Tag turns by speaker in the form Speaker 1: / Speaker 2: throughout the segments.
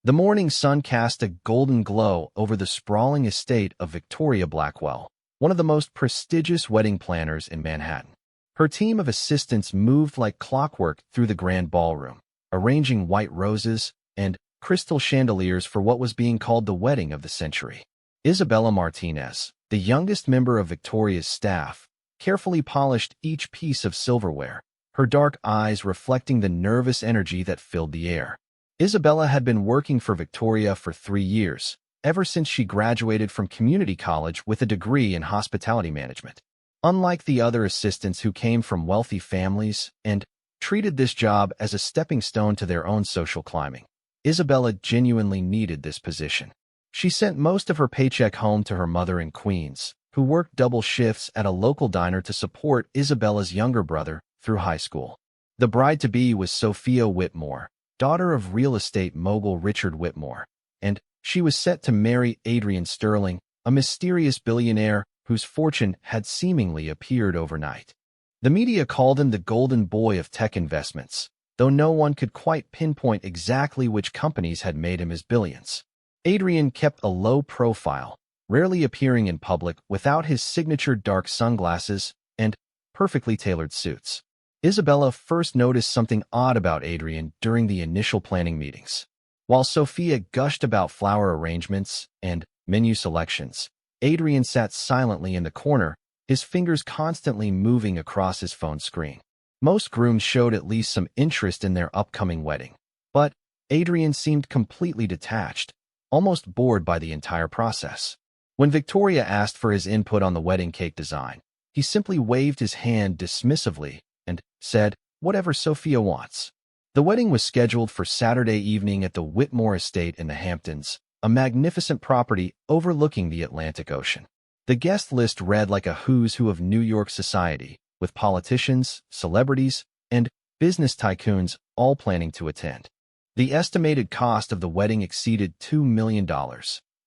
Speaker 1: The morning sun cast a golden glow over the sprawling estate of Victoria Blackwell, one of the most prestigious wedding planners in Manhattan. Her team of assistants moved like clockwork through the grand ballroom, arranging white roses and crystal chandeliers for what was being called the wedding of the century. Isabella Martinez, the youngest member of Victoria's staff, carefully polished each piece of silverware, her dark eyes reflecting the nervous energy that filled the air. Isabella had been working for Victoria for 3 years, ever since she graduated from community college with a degree in hospitality management. Unlike the other assistants who came from wealthy families and treated this job as a stepping stone to their own social climbing, Isabella genuinely needed this position. She sent most of her paycheck home to her mother in Queens, who worked double shifts at a local diner to support Isabella's younger brother through high school. The bride-to-be was Sophia Whitmore, daughter of real estate mogul Richard Whitmore, and she was set to marry Adrian Sterling, a mysterious billionaire whose fortune had seemingly appeared overnight. The media called him the golden boy of tech investments, though no one could quite pinpoint exactly which companies had made him his billions. Adrian kept a low profile, rarely appearing in public without his signature dark sunglasses and perfectly tailored suits. Isabella first noticed something odd about Adrian during the initial planning meetings. While Sophia gushed about flower arrangements and menu selections, Adrian sat silently in the corner, his fingers constantly moving across his phone screen. Most grooms showed at least some interest in their upcoming wedding, but Adrian seemed completely detached, almost bored by the entire process. When Victoria asked for his input on the wedding cake design, he simply waved his hand dismissively and said, "Whatever Sophia wants." The wedding was scheduled for Saturday evening at the Whitmore Estate in the Hamptons, a magnificent property overlooking the Atlantic Ocean. The guest list read like a who's who of New York society, with politicians, celebrities, and business tycoons all planning to attend. The estimated cost of the wedding exceeded $2 million,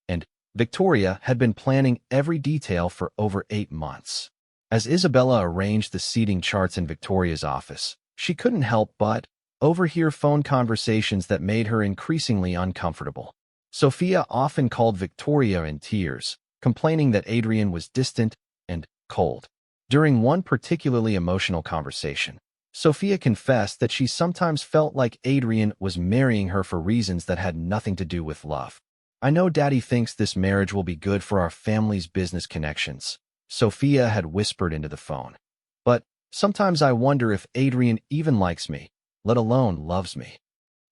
Speaker 1: and Victoria had been planning every detail for over 8 months. As Isabella arranged the seating charts in Victoria's office, she couldn't help but overhear phone conversations that made her increasingly uncomfortable. Sophia often called Victoria in tears, complaining that Adrian was distant and cold. During one particularly emotional conversation, Sophia confessed that she sometimes felt like Adrian was marrying her for reasons that had nothing to do with love. "I know Daddy thinks this marriage will be good for our family's business connections," Sophia had whispered into the phone. "But sometimes I wonder if Adrian even likes me, let alone loves me."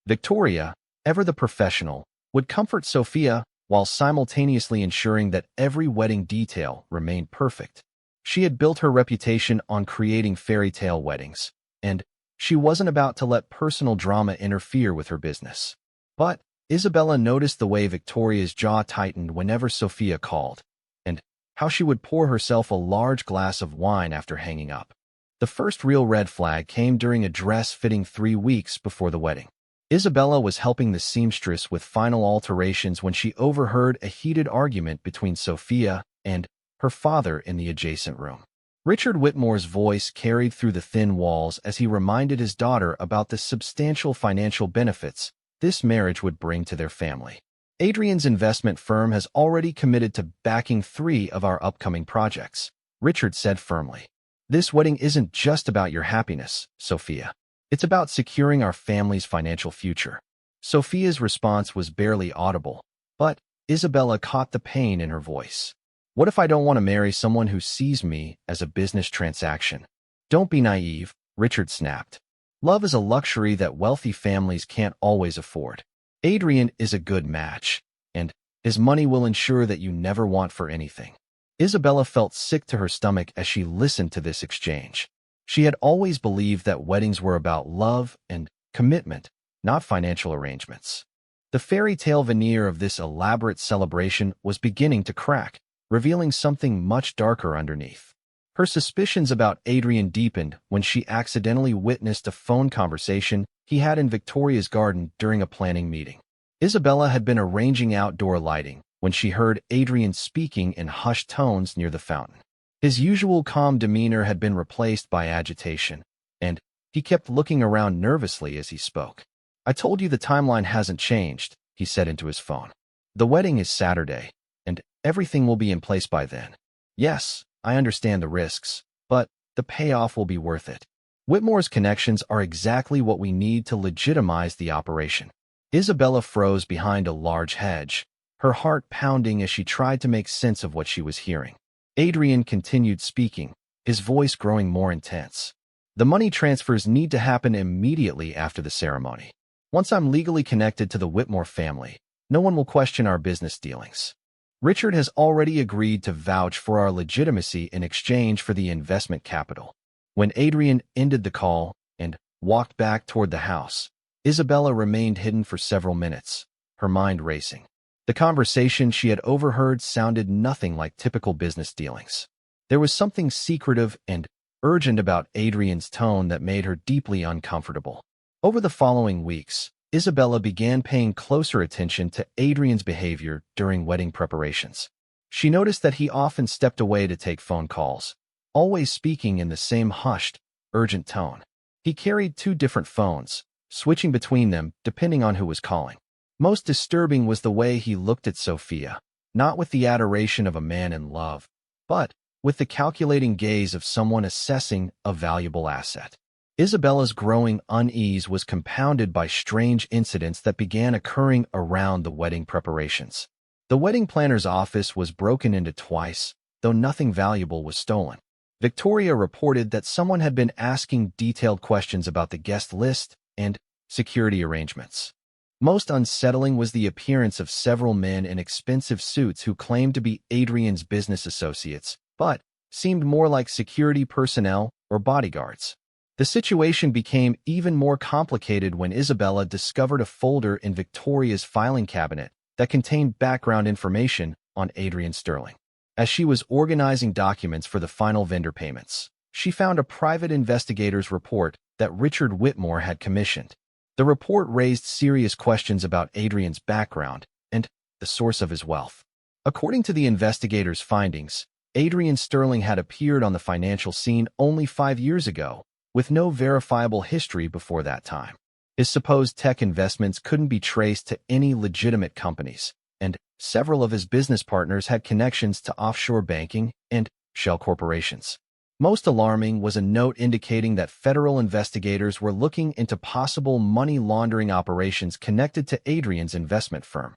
Speaker 1: Victoria, ever the professional, would comfort Sophia while simultaneously ensuring that every wedding detail remained perfect. She had built her reputation on creating fairy tale weddings, and she wasn't about to let personal drama interfere with her business. But Isabella noticed the way Victoria's jaw tightened whenever Sophia called, and how she would pour herself a large glass of wine after hanging up. The first real red flag came during a dress fitting 3 weeks before the wedding. Isabella was helping the seamstress with final alterations when she overheard a heated argument between Sophia and her father in the adjacent room. Richard Whitmore's voice carried through the thin walls as he reminded his daughter about the substantial financial benefits this marriage would bring to their family. "Adrian's investment firm has already committed to backing 3 of our upcoming projects," Richard said firmly. "This wedding isn't just about your happiness, Sophia. It's about securing our family's financial future." Sophia's response was barely audible, but Isabella caught the pain in her voice. "What if I don't want to marry someone who sees me as a business transaction?" "Don't be naive," Richard snapped. "Love is a luxury that wealthy families can't always afford. Adrian is a good match, and his money will ensure that you never want for anything." Isabella felt sick to her stomach as she listened to this exchange. She had always believed that weddings were about love and commitment, not financial arrangements. The fairy tale veneer of this elaborate celebration was beginning to crack, revealing something much darker underneath. Her suspicions about Adrian deepened when she accidentally witnessed a phone conversation he had in Victoria's garden during a planning meeting. Isabella had been arranging outdoor lighting when she heard Adrian speaking in hushed tones near the fountain. His usual calm demeanor had been replaced by agitation, and he kept looking around nervously as he spoke. "I told you the timeline hasn't changed," he said into his phone. The wedding is Saturday, and everything will be in place by then. Yes, I understand the risks, but the payoff will be worth it. Whitmore's connections are exactly what we need to legitimize the operation. Isabella froze behind a large hedge, her heart pounding as she tried to make sense of what she was hearing. Adrian continued speaking, his voice growing more intense. The money transfers need to happen immediately after the ceremony. Once I'm legally connected to the Whitmore family, no one will question our business dealings. Richard has already agreed to vouch for our legitimacy in exchange for the investment capital. When Adrian ended the call and walked back toward the house, Isabella remained hidden for several minutes, her mind racing. The conversation she had overheard sounded nothing like typical business dealings. There was something secretive and urgent about Adrian's tone that made her deeply uncomfortable. Over the following weeks, Isabella began paying closer attention to Adrian's behavior during wedding preparations. She noticed that he often stepped away to take phone calls, always speaking in the same hushed, urgent tone. He carried 2 different phones, switching between them depending on who was calling. Most disturbing was the way he looked at Sophia, not with the adoration of a man in love, but with the calculating gaze of someone assessing a valuable asset. Isabella's growing unease was compounded by strange incidents that began occurring around the wedding preparations. The wedding planner's office was broken into twice, though nothing valuable was stolen. Victoria reported that someone had been asking detailed questions about the guest list and security arrangements. Most unsettling was the appearance of several men in expensive suits who claimed to be Adrian's business associates, but seemed more like security personnel or bodyguards. The situation became even more complicated when Isabella discovered a folder in Victoria's filing cabinet that contained background information on Adrian Sterling. As she was organizing documents for the final vendor payments, she found a private investigator's report that Richard Whitmore had commissioned. The report raised serious questions about Adrian's background and the source of his wealth. According to the investigator's findings, Adrian Sterling had appeared on the financial scene only 5 years ago, with no verifiable history before that time. His supposed tech investments couldn't be traced to any legitimate companies, and several of his business partners had connections to offshore banking and shell corporations. Most alarming was a note indicating that federal investigators were looking into possible money laundering operations connected to Adrian's investment firm.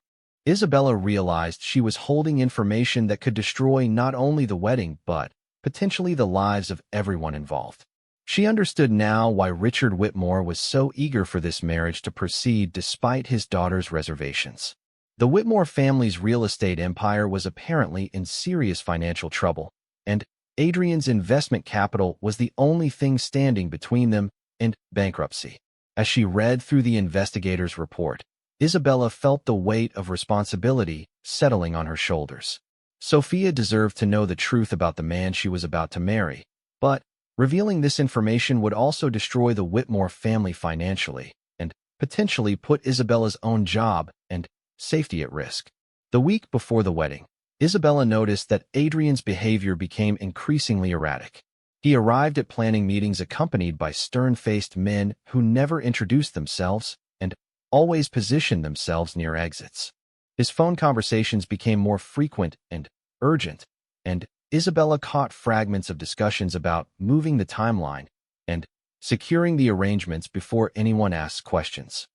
Speaker 1: Isabella realized she was holding information that could destroy not only the wedding but potentially the lives of everyone involved. She understood now why Richard Whitmore was so eager for this marriage to proceed despite his daughter's reservations. The Whitmore family's real estate empire was apparently in serious financial trouble, and Adrian's investment capital was the only thing standing between them and bankruptcy. As she read through the investigator's report, Isabella felt the weight of responsibility settling on her shoulders. Sophia deserved to know the truth about the man she was about to marry, but revealing this information would also destroy the Whitmore family financially and potentially put Isabella's own job and safety at risk. The week before the wedding, Isabella noticed that Adrian's behavior became increasingly erratic. He arrived at planning meetings accompanied by stern-faced men who never introduced themselves and always positioned themselves near exits. His phone conversations became more frequent and urgent, and Isabella caught fragments of discussions about moving the timeline and securing the arrangements before anyone asked questions.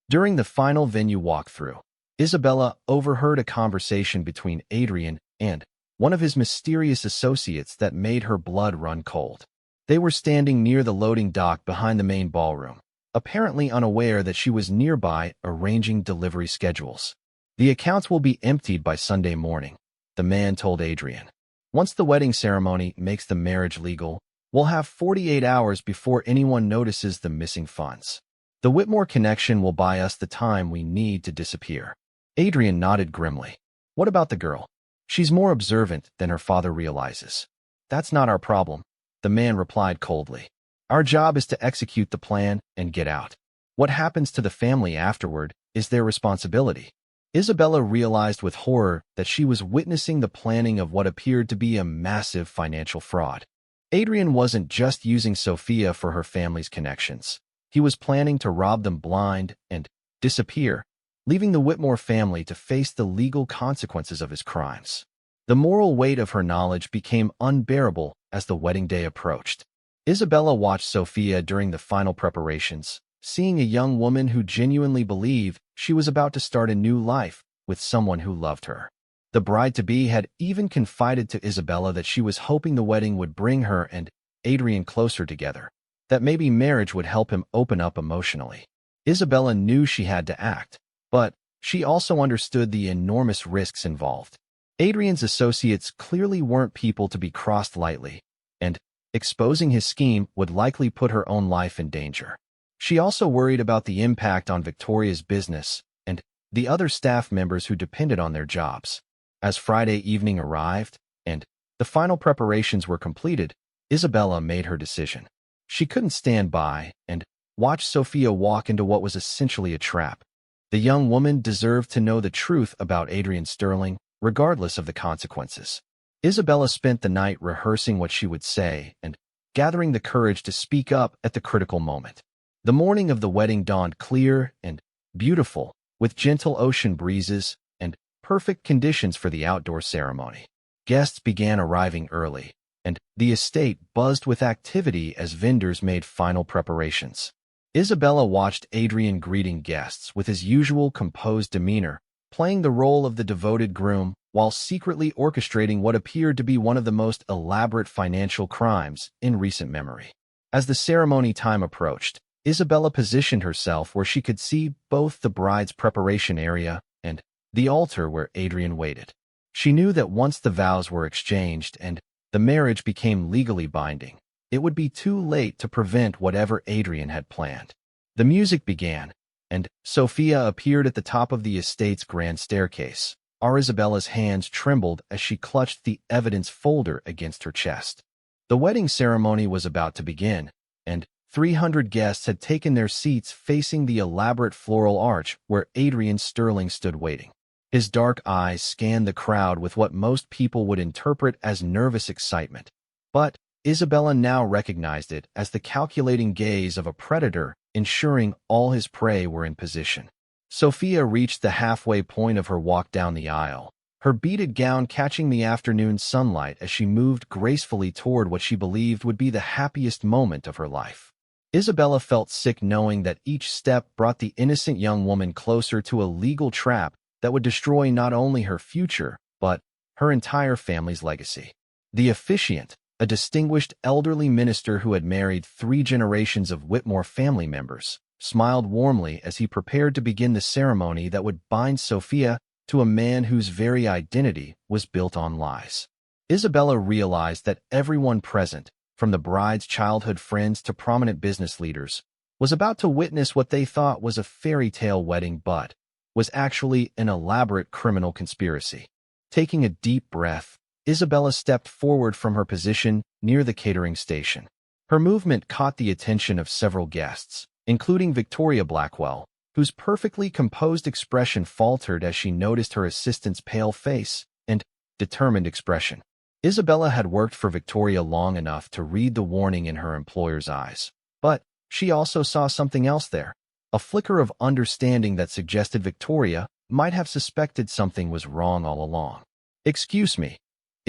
Speaker 1: During the final venue walkthrough, Isabella overheard a conversation between Adrian and one of his mysterious associates that made her blood run cold. They were standing near the loading dock behind the main ballroom, apparently unaware that she was nearby arranging delivery schedules. The accounts will be emptied by Sunday morning, the man told Adrian. Once the wedding ceremony makes the marriage legal, we'll have 48 hours before anyone notices the missing funds. The Whitmore connection will buy us the time we need to disappear. Adrian nodded grimly. What about the girl? She's more observant than her father realizes. That's not our problem, the man replied coldly. Our job is to execute the plan and get out. What happens to the family afterward is their responsibility. Isabella realized with horror that she was witnessing the planning of what appeared to be a massive financial fraud. Adrian wasn't just using Sophia for her family's connections. He was planning to rob them blind and disappear, leaving the Whitmore family to face the legal consequences of his crimes. The moral weight of her knowledge became unbearable as the wedding day approached. Isabella watched Sophia during the final preparations, seeing a young woman who genuinely believed she was about to start a new life with someone who loved her. The bride-to-be had even confided to Isabella that she was hoping the wedding would bring her and Adrian closer together, that maybe marriage would help him open up emotionally. Isabella knew she had to act, but she also understood the enormous risks involved. Adrian's associates clearly weren't people to be crossed lightly, and exposing his scheme would likely put her own life in danger. She also worried about the impact on Victoria's business and the other staff members who depended on their jobs. As Friday evening arrived, and the final preparations were completed, Isabella made her decision. She couldn't stand by and watch Sophia walk into what was essentially a trap. The young woman deserved to know the truth about Adrian Sterling, regardless of the consequences. Isabella spent the night rehearsing what she would say and gathering the courage to speak up at the critical moment. The morning of the wedding dawned clear and beautiful, with gentle ocean breezes and perfect conditions for the outdoor ceremony. Guests began arriving early, and the estate buzzed with activity as vendors made final preparations. Isabella watched Adrian greeting guests with his usual composed demeanor, playing the role of the devoted groom while secretly orchestrating what appeared to be one of the most elaborate financial crimes in recent memory. As the ceremony time approached, Isabella positioned herself where she could see both the bride's preparation area and the altar where Adrian waited. She knew that once the vows were exchanged and the marriage became legally binding, it would be too late to prevent whatever Adrian had planned. The music began, and Sophia appeared at the top of the estate's grand staircase. Isabella's hands trembled as she clutched the evidence folder against her chest. The wedding ceremony was about to begin, and 300 guests had taken their seats facing the elaborate floral arch where Adrian Sterling stood waiting. His dark eyes scanned the crowd with what most people would interpret as nervous excitement. But Isabella now recognized it as the calculating gaze of a predator, ensuring all his prey were in position. Sophia reached the halfway point of her walk down the aisle, her beaded gown catching the afternoon sunlight as she moved gracefully toward what she believed would be the happiest moment of her life. Isabella felt sick knowing that each step brought the innocent young woman closer to a legal trap that would destroy not only her future, but her entire family's legacy. The officiant, a distinguished elderly minister who had married 3 generations of Whitmore family members, smiled warmly as he prepared to begin the ceremony that would bind Sophia to a man whose very identity was built on lies. Isabella realized that everyone present, from the bride's childhood friends to prominent business leaders, was about to witness what they thought was a fairy tale wedding but was actually an elaborate criminal conspiracy. Taking a deep breath, Isabella stepped forward from her position near the catering station. Her movement caught the attention of several guests, including Victoria Blackwell, whose perfectly composed expression faltered as she noticed her assistant's pale face and determined expression. Isabella had worked for Victoria long enough to read the warning in her employer's eyes, but she also saw something else there, a flicker of understanding that suggested Victoria might have suspected something was wrong all along. "Excuse me,"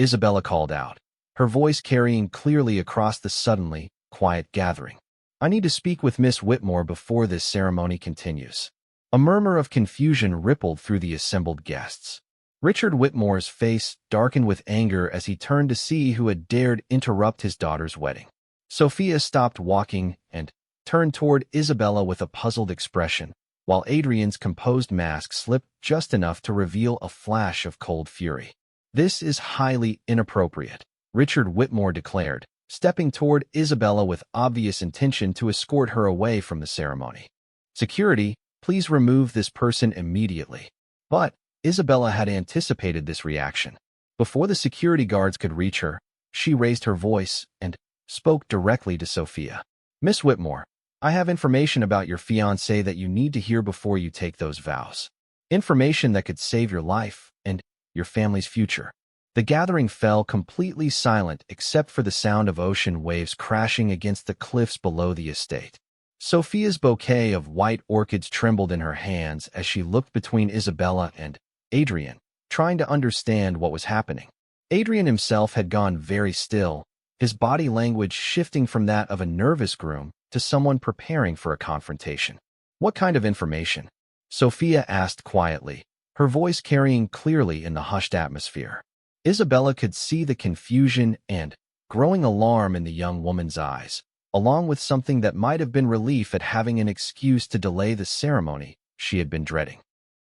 Speaker 1: Isabella called out, her voice carrying clearly across the suddenly quiet gathering. "I need to speak with Miss Whitmore before this ceremony continues." A murmur of confusion rippled through the assembled guests. Richard Whitmore's face darkened with anger as he turned to see who had dared interrupt his daughter's wedding. Sophia stopped walking and turned toward Isabella with a puzzled expression, while Adrian's composed mask slipped just enough to reveal a flash of cold fury. "This is highly inappropriate," Richard Whitmore declared, stepping toward Isabella with obvious intention to escort her away from the ceremony. "Security, please remove this person immediately." But Isabella had anticipated this reaction. Before the security guards could reach her, she raised her voice and spoke directly to Sophia. "Miss Whitmore, I have information about your fiancé that you need to hear before you take those vows. Information that could save your life and your family's future." The gathering fell completely silent except for the sound of ocean waves crashing against the cliffs below the estate. Sophia's bouquet of white orchids trembled in her hands as she looked between Isabella and Adrian, trying to understand what was happening. Adrian himself had gone very still, his body language shifting from that of a nervous groom to someone preparing for a confrontation. "What kind of information?" Sophia asked quietly, her voice carrying clearly in the hushed atmosphere. Isabella could see the confusion and growing alarm in the young woman's eyes, along with something that might have been relief at having an excuse to delay the ceremony she had been dreading.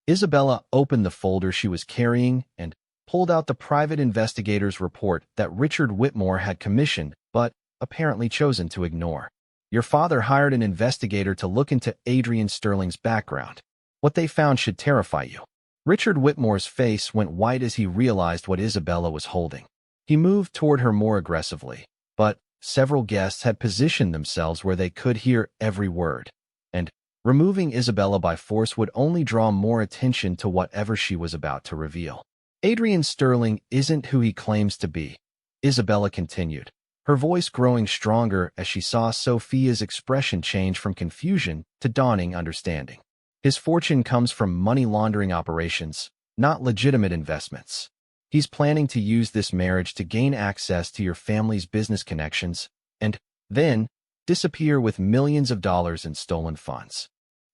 Speaker 1: Isabella opened the folder she was carrying and pulled out the private investigator's report that Richard Whitmore had commissioned but apparently chosen to ignore. "Your father hired an investigator to look into Adrian Sterling's background. What they found should terrify you." Richard Whitmore's face went white as he realized what Isabella was holding. He moved toward her more aggressively, but several guests had positioned themselves where they could hear every word, and removing Isabella by force would only draw more attention to whatever she was about to reveal. "Adrian Sterling isn't who he claims to be," Isabella continued, her voice growing stronger as she saw Sophia's expression change from confusion to dawning understanding. "His fortune comes from money laundering operations, not legitimate investments. He's planning to use this marriage to gain access to your family's business connections and then disappear with millions of dollars in stolen funds."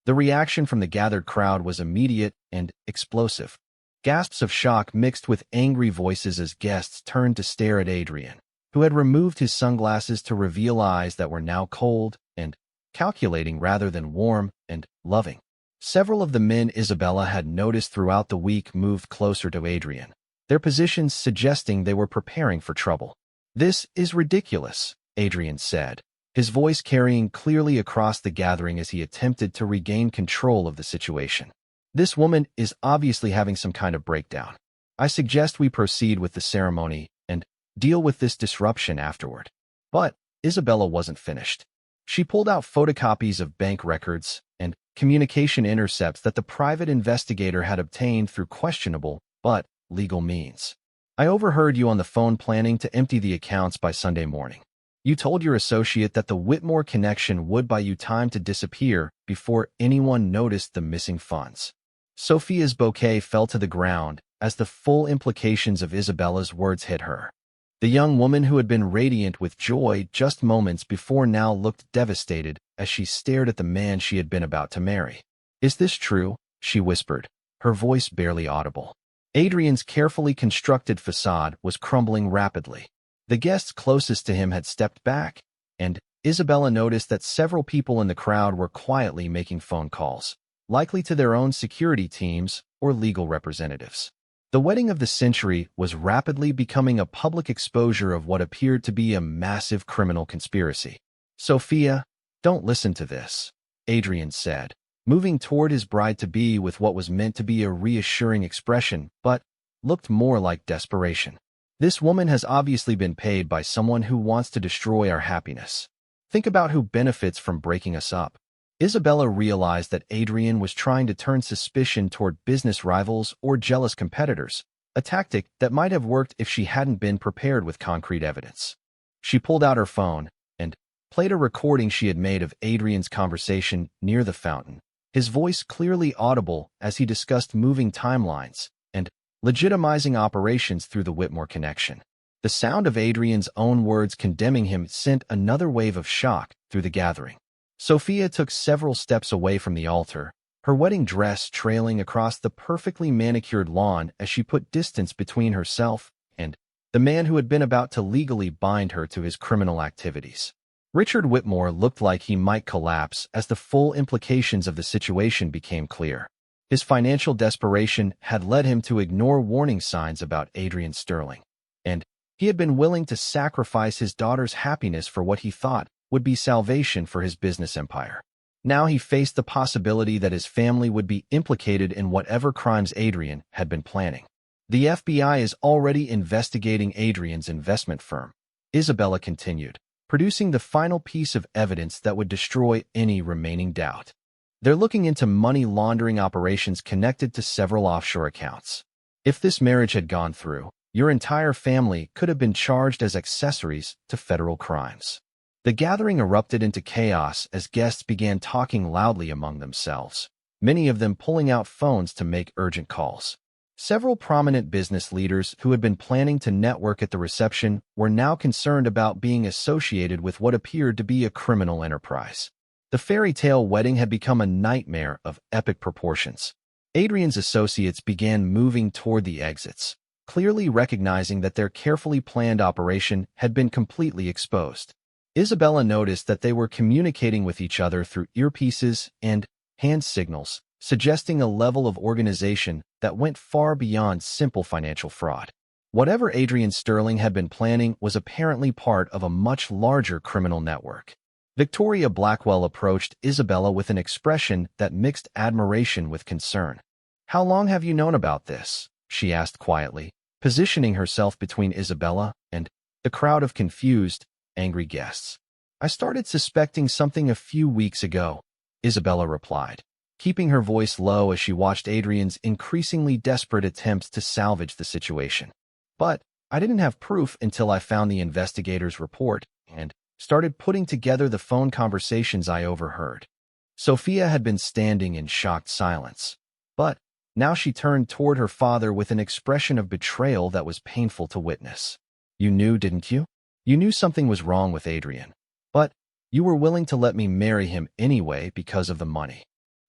Speaker 1: The reaction from the gathered crowd was immediate and explosive. Gasps of shock mixed with angry voices as guests turned to stare at Adrian, who had removed his sunglasses to reveal eyes that were now cold and calculating rather than warm and loving. Several of the men Isabella had noticed throughout the week moved closer to Adrian, their positions suggesting they were preparing for trouble. "This is ridiculous," Adrian said, his voice carrying clearly across the gathering as he attempted to regain control of the situation. "This woman is obviously having some kind of breakdown. I suggest we proceed with the ceremony and deal with this disruption afterward." But Isabella wasn't finished. She pulled out photocopies of bank records and communication intercepts that the private investigator had obtained through questionable but legal means. "I overheard you on the phone planning to empty the accounts by Sunday morning. You told your associate that the Whitmore connection would buy you time to disappear before anyone noticed the missing funds." Sophia's bouquet fell to the ground as the full implications of Isabella's words hit her. The young woman who had been radiant with joy just moments before now looked devastated as she stared at the man she had been about to marry. "Is this true?" she whispered, her voice barely audible. Adrian's carefully constructed facade was crumbling rapidly. The guests closest to him had stepped back, and Isabella noticed that several people in the crowd were quietly making phone calls, likely to their own security teams or legal representatives. The wedding of the century was rapidly becoming a public exposure of what appeared to be a massive criminal conspiracy. "Sophia, don't listen to this," Adrian said, moving toward his bride-to-be with what was meant to be a reassuring expression, but looked more like desperation. "This woman has obviously been paid by someone who wants to destroy our happiness. Think about who benefits from breaking us up." Isabella realized that Adrian was trying to turn suspicion toward business rivals or jealous competitors, a tactic that might have worked if she hadn't been prepared with concrete evidence. She pulled out her phone and played a recording she had made of Adrian's conversation near the fountain, his voice clearly audible as he discussed moving timelines and legitimizing operations through the Whitmore connection. The sound of Adrian's own words condemning him sent another wave of shock through the gathering. Sophia took several steps away from the altar, her wedding dress trailing across the perfectly manicured lawn as she put distance between herself and the man who had been about to legally bind her to his criminal activities. Richard Whitmore looked like he might collapse as the full implications of the situation became clear. His financial desperation had led him to ignore warning signs about Adrian Sterling, and he had been willing to sacrifice his daughter's happiness for what he thought would be salvation for his business empire. Now he faced the possibility that his family would be implicated in whatever crimes Adrian had been planning. "The FBI is already investigating Adrian's investment firm," Isabella continued, producing the final piece of evidence that would destroy any remaining doubt. "They're looking into money laundering operations connected to several offshore accounts. If this marriage had gone through, your entire family could have been charged as accessories to federal crimes." The gathering erupted into chaos as guests began talking loudly among themselves, many of them pulling out phones to make urgent calls. Several prominent business leaders who had been planning to network at the reception were now concerned about being associated with what appeared to be a criminal enterprise. The fairy tale wedding had become a nightmare of epic proportions. Adrian's associates began moving toward the exits, clearly recognizing that their carefully planned operation had been completely exposed. Isabella noticed that they were communicating with each other through earpieces and hand signals, suggesting a level of organization that went far beyond simple financial fraud. Whatever Adrian Sterling had been planning was apparently part of a much larger criminal network. Victoria Blackwell approached Isabella with an expression that mixed admiration with concern. "How long have you known about this?" she asked quietly, positioning herself between Isabella and the crowd of confused, angry guests. "I started suspecting something a few weeks ago," Isabella replied, keeping her voice low as she watched Adrian's increasingly desperate attempts to salvage the situation. "But I didn't have proof until I found the investigator's report and started putting together the phone conversations I overheard." Sophia had been standing in shocked silence, but now she turned toward her father with an expression of betrayal that was painful to witness. "You knew, didn't you? You knew something was wrong with Adrian, but you were willing to let me marry him anyway because of the money."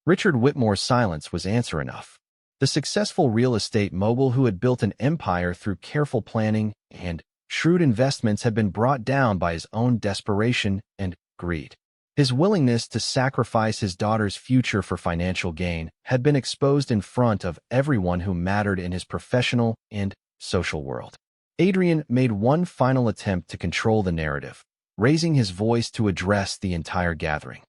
Speaker 1: Richard Whitmore's silence was answer enough. The successful real estate mogul who had built an empire through careful planning and shrewd investments had been brought down by his own desperation and greed. His willingness to sacrifice his daughter's future for financial gain had been exposed in front of everyone who mattered in his professional and social world. Adrian made one final attempt to control the narrative, raising his voice to address the entire gathering.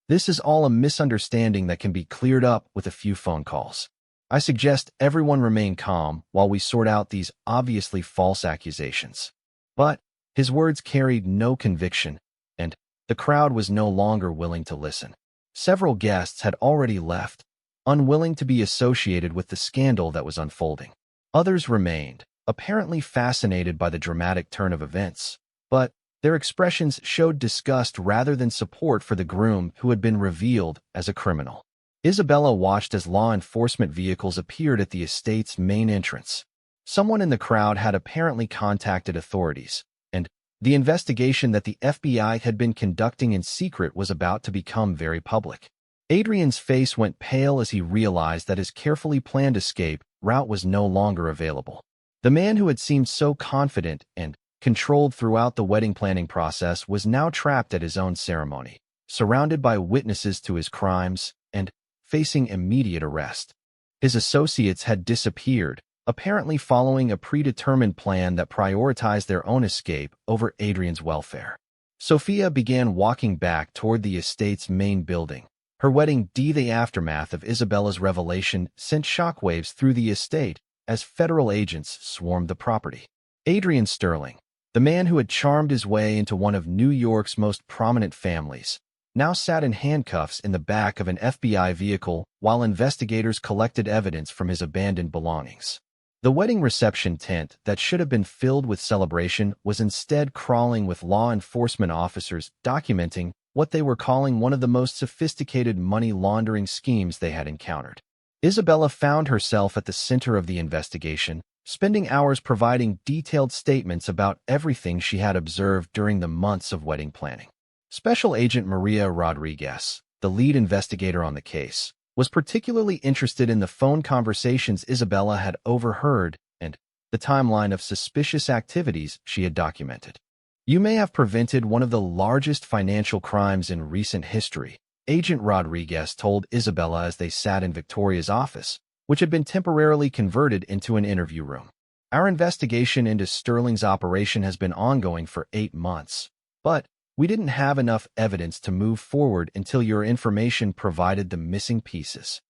Speaker 1: "This is all a misunderstanding that can be cleared up with a few phone calls. I suggest everyone remain calm while we sort out these obviously false accusations." But his words carried no conviction, and the crowd was no longer willing to listen. Several guests had already left, unwilling to be associated with the scandal that was unfolding. Others remained, apparently fascinated by the dramatic turn of events, but their expressions showed disgust rather than support for the groom who had been revealed as a criminal. Isabella watched as law enforcement vehicles appeared at the estate's main entrance. Someone in the crowd had apparently contacted authorities, and the investigation that the FBI had been conducting in secret was about to become very public. Adrian's face went pale as he realized that his carefully planned escape route was no longer available. The man who had seemed so confident and controlled throughout the wedding planning process was now trapped at his own ceremony, surrounded by witnesses to his crimes and facing immediate arrest. His associates had disappeared, apparently following a predetermined plan that prioritized their own escape over Adrian's welfare. Sophia began walking back toward the estate's main building. Her wedding, the aftermath of Isabella's revelation, sent shockwaves through the estate as federal agents swarmed the property. Adrian Sterling, the man who had charmed his way into one of New York's most prominent families, now sat in handcuffs in the back of an FBI vehicle while investigators collected evidence from his abandoned belongings. The wedding reception tent that should have been filled with celebration was instead crawling with law enforcement officers documenting what they were calling one of the most sophisticated money laundering schemes they had encountered. Isabella found herself at the center of the investigation, spending hours providing detailed statements about everything she had observed during the months of wedding planning. Special Agent Maria Rodriguez, the lead investigator on the case, was particularly interested in the phone conversations Isabella had overheard and the timeline of suspicious activities she had documented. "You may have prevented one of the largest financial crimes in recent history," Agent Rodriguez told Isabella as they sat in Victoria's office, which had been temporarily converted into an interview room. "Our investigation into Sterling's operation has been ongoing for 8 months, but we didn't have enough evidence to move forward until your information provided the missing pieces."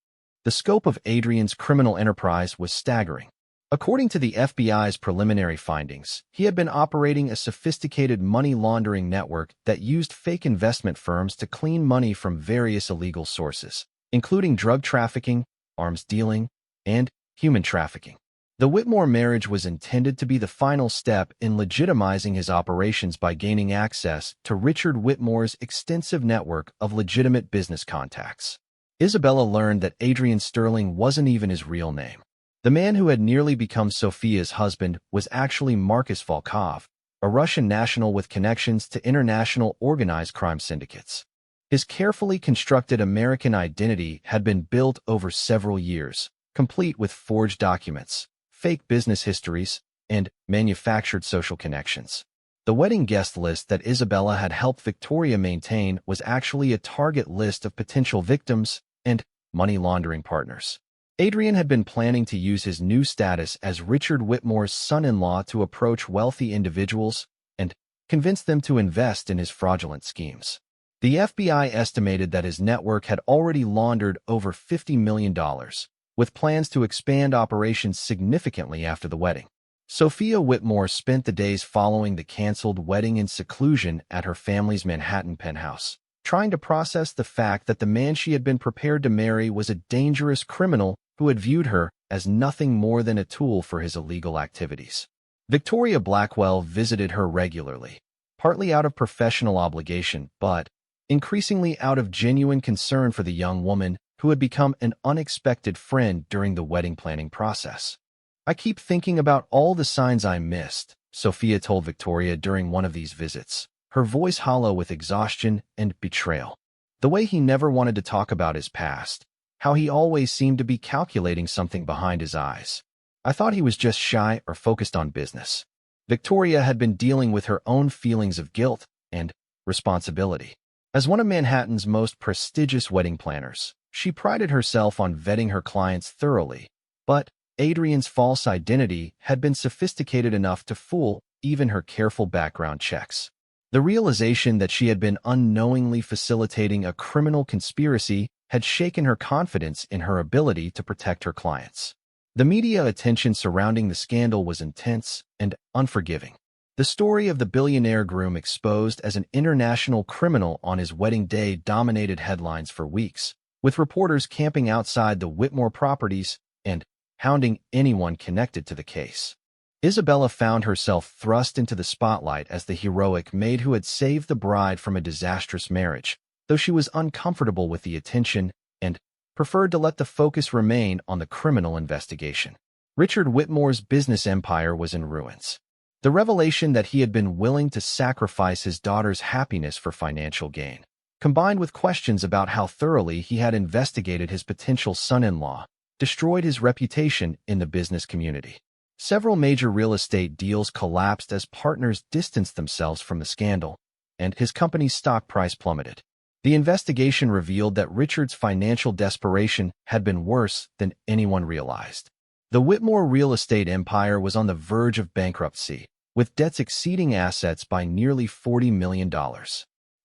Speaker 1: The scope of Adrian's criminal enterprise was staggering. According to the FBI's preliminary findings, he had been operating a sophisticated money laundering network that used fake investment firms to clean money from various illegal sources, including drug trafficking, arms dealing, and human trafficking. The Whitmore marriage was intended to be the final step in legitimizing his operations by gaining access to Richard Whitmore's extensive network of legitimate business contacts. Isabella learned that Adrian Sterling wasn't even his real name. The man who had nearly become Sophia's husband was actually Markus Volkov, a Russian national with connections to international organized crime syndicates. His carefully constructed American identity had been built over several years, complete with forged documents, fake business histories, and manufactured social connections. The wedding guest list that Isabella had helped Victoria maintain was actually a target list of potential victims and money laundering partners. Adrian had been planning to use his new status as Richard Whitmore's son-in-law to approach wealthy individuals and convince them to invest in his fraudulent schemes. The FBI estimated that his network had already laundered over $50 million, with plans to expand operations significantly after the wedding. Sophia Whitmore spent the days following the canceled wedding in seclusion at her family's Manhattan penthouse, trying to process the fact that the man she had been prepared to marry was a dangerous criminal who had viewed her as nothing more than a tool for his illegal activities. Victoria Blackwell visited her regularly, partly out of professional obligation, but increasingly out of genuine concern for the young woman who had become an unexpected friend during the wedding planning process. "I keep thinking about all the signs I missed," Sophia told Victoria during one of these visits, her voice hollow with exhaustion and betrayal. "The way he never wanted to talk about his past, how he always seemed to be calculating something behind his eyes. I thought he was just shy or focused on business." Victoria had been dealing with her own feelings of guilt and responsibility. As one of Manhattan's most prestigious wedding planners, she prided herself on vetting her clients thoroughly, but Adrian's false identity had been sophisticated enough to fool even her careful background checks. The realization that she had been unknowingly facilitating a criminal conspiracy had shaken her confidence in her ability to protect her clients. The media attention surrounding the scandal was intense and unforgiving. The story of the billionaire groom exposed as an international criminal on his wedding day dominated headlines for weeks, with reporters camping outside the Whitmore properties and hounding anyone connected to the case. Isabella found herself thrust into the spotlight as the heroic maid who had saved the bride from a disastrous marriage, though she was uncomfortable with the attention and preferred to let the focus remain on the criminal investigation. Richard Whitmore's business empire was in ruins. The revelation that he had been willing to sacrifice his daughter's happiness for financial gain, combined with questions about how thoroughly he had investigated his potential son-in-law, destroyed his reputation in the business community. Several major real estate deals collapsed as partners distanced themselves from the scandal, and his company's stock price plummeted. The investigation revealed that Richard's financial desperation had been worse than anyone realized. The Whitmore real estate empire was on the verge of bankruptcy, with debts exceeding assets by nearly $40 million.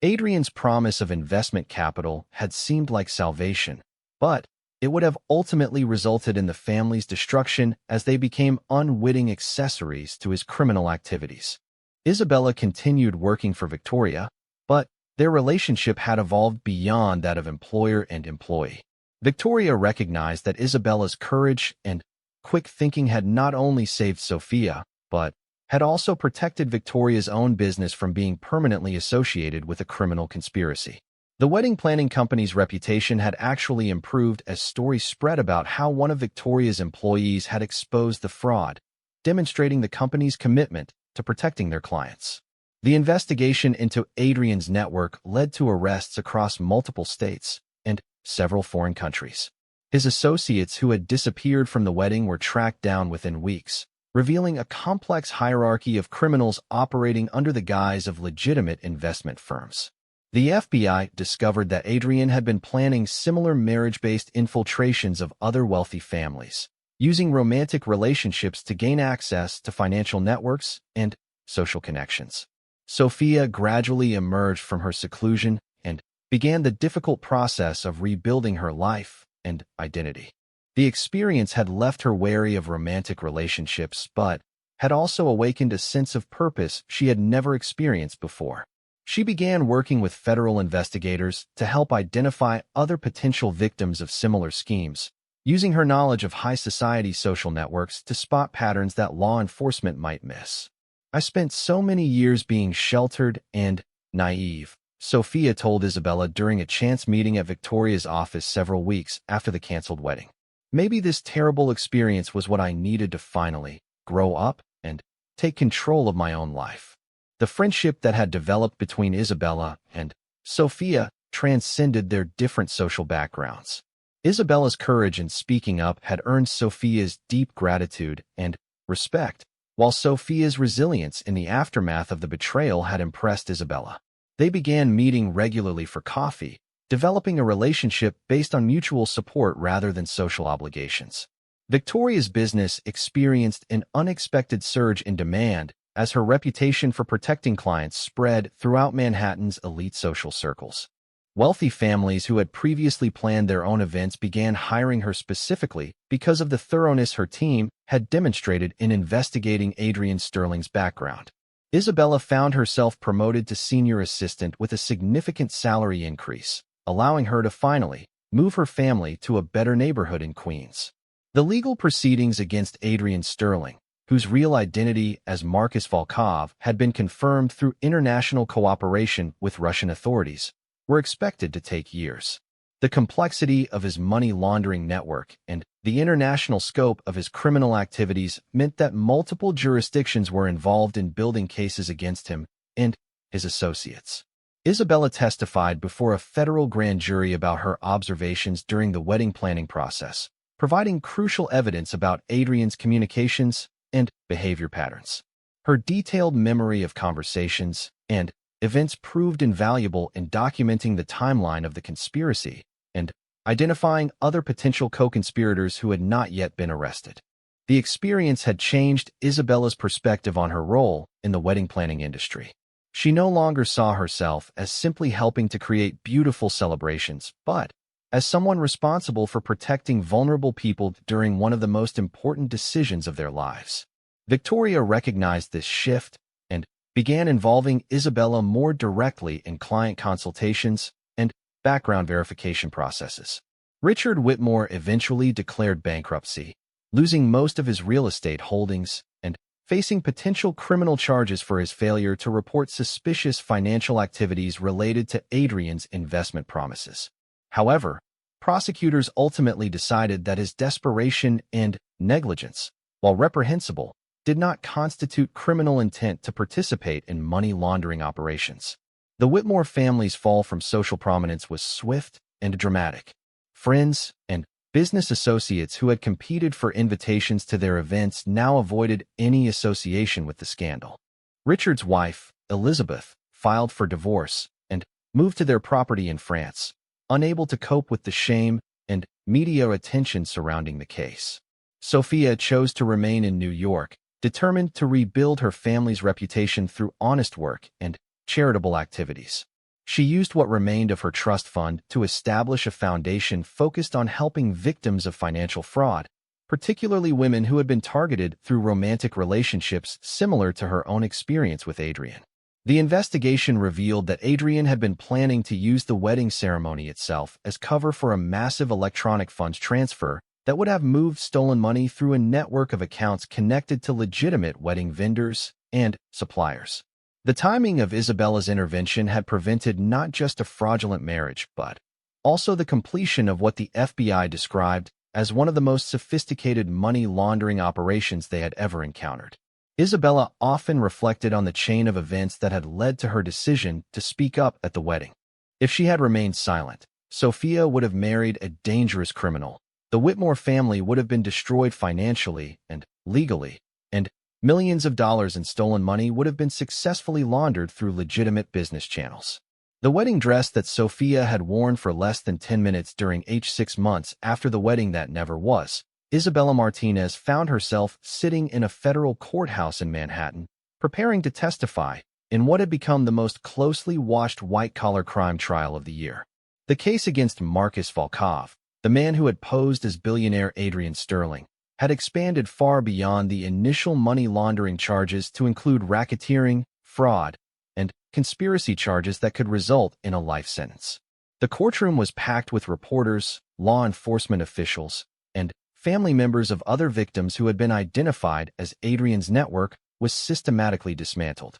Speaker 1: Adrian's promise of investment capital had seemed like salvation, but it would have ultimately resulted in the family's destruction as they became unwitting accessories to his criminal activities. Isabella continued working for Victoria, but their relationship had evolved beyond that of employer and employee. Victoria recognized that Isabella's courage and quick thinking had not only saved Sophia, but had also protected Victoria's own business from being permanently associated with a criminal conspiracy. The wedding planning company's reputation had actually improved as stories spread about how one of Victoria's employees had exposed the fraud, demonstrating the company's commitment to protecting their clients. The investigation into Adrian's network led to arrests across multiple states and several foreign countries. His associates who had disappeared from the wedding were tracked down within weeks, revealing a complex hierarchy of criminals operating under the guise of legitimate investment firms. The FBI discovered that Adrian had been planning similar marriage-based infiltrations of other wealthy families, using romantic relationships to gain access to financial networks and social connections. Sophia gradually emerged from her seclusion and began the difficult process of rebuilding her life and identity. The experience had left her wary of romantic relationships, but had also awakened a sense of purpose she had never experienced before. She began working with federal investigators to help identify other potential victims of similar schemes, using her knowledge of high society social networks to spot patterns that law enforcement might miss. I spent so many years being sheltered and naive, Sophia told Isabella during a chance meeting at Victoria's office several weeks after the canceled wedding. Maybe this terrible experience was what I needed to finally grow up and take control of my own life. The friendship that had developed between Isabella and Sophia transcended their different social backgrounds. Isabella's courage in speaking up had earned Sophia's deep gratitude and respect, while Sophia's resilience in the aftermath of the betrayal had impressed Isabella. They began meeting regularly for coffee, developing a relationship based on mutual support rather than social obligations. Victoria's business experienced an unexpected surge in demand as her reputation for protecting clients spread throughout Manhattan's elite social circles. Wealthy families who had previously planned their own events began hiring her specifically because of the thoroughness her team had demonstrated in investigating Adrian Sterling's background. Isabella found herself promoted to senior assistant with a significant salary increase, allowing her to finally move her family to a better neighborhood in Queens. The legal proceedings against Adrian Sterling, whose real identity as Marcus Volkov had been confirmed through international cooperation with Russian authorities, were expected to take years. The complexity of his money laundering network and the international scope of his criminal activities meant that multiple jurisdictions were involved in building cases against him and his associates. Isabella testified before a federal grand jury about her observations during the wedding planning process, providing crucial evidence about Adrian's communications and behavior patterns. Her detailed memory of conversations and events proved invaluable in documenting the timeline of the conspiracy and identifying other potential co-conspirators who had not yet been arrested. The experience had changed Isabella's perspective on her role in the wedding planning industry. She no longer saw herself as simply helping to create beautiful celebrations, but as someone responsible for protecting vulnerable people during one of the most important decisions of their lives. Victoria recognized this shift and began involving Isabella more directly in client consultations and background verification processes. Richard Whitmore eventually declared bankruptcy, losing most of his real estate holdings and facing potential criminal charges for his failure to report suspicious financial activities related to Adrian's investment promises. However, prosecutors ultimately decided that his desperation and negligence, while reprehensible, did not constitute criminal intent to participate in money laundering operations. The Whitmore family's fall from social prominence was swift and dramatic. Friends and business associates who had competed for invitations to their events now avoided any association with the scandal. Richard's wife, Elizabeth, filed for divorce and moved to their property in France, unable to cope with the shame and media attention surrounding the case. Sophia chose to remain in New York, determined to rebuild her family's reputation through honest work and charitable activities. She used what remained of her trust fund to establish a foundation focused on helping victims of financial fraud, particularly women who had been targeted through romantic relationships similar to her own experience with Adrian. The investigation revealed that Adrian had been planning to use the wedding ceremony itself as cover for a massive electronic funds transfer that would have moved stolen money through a network of accounts connected to legitimate wedding vendors and suppliers. The timing of Isabella's intervention had prevented not just a fraudulent marriage, but also the completion of what the FBI described as one of the most sophisticated money laundering operations they had ever encountered. Isabella often reflected on the chain of events that had led to her decision to speak up at the wedding. If she had remained silent, Sophia would have married a dangerous criminal. The Whitmore family would have been destroyed financially and legally, and millions of dollars in stolen money would have been successfully laundered through legitimate business channels. The wedding dress that Sophia had worn for less than 10 minutes during 6 months after the wedding that never was, Isabella Martinez found herself sitting in a federal courthouse in Manhattan, preparing to testify in what had become the most closely watched white-collar crime trial of the year. The case against Marcus Volkov, the man who had posed as billionaire Adrian Sterling, had expanded far beyond the initial money laundering charges to include racketeering, fraud, and conspiracy charges that could result in a life sentence. The courtroom was packed with reporters, law enforcement officials, and family members of other victims who had been identified as Adrian's network was systematically dismantled.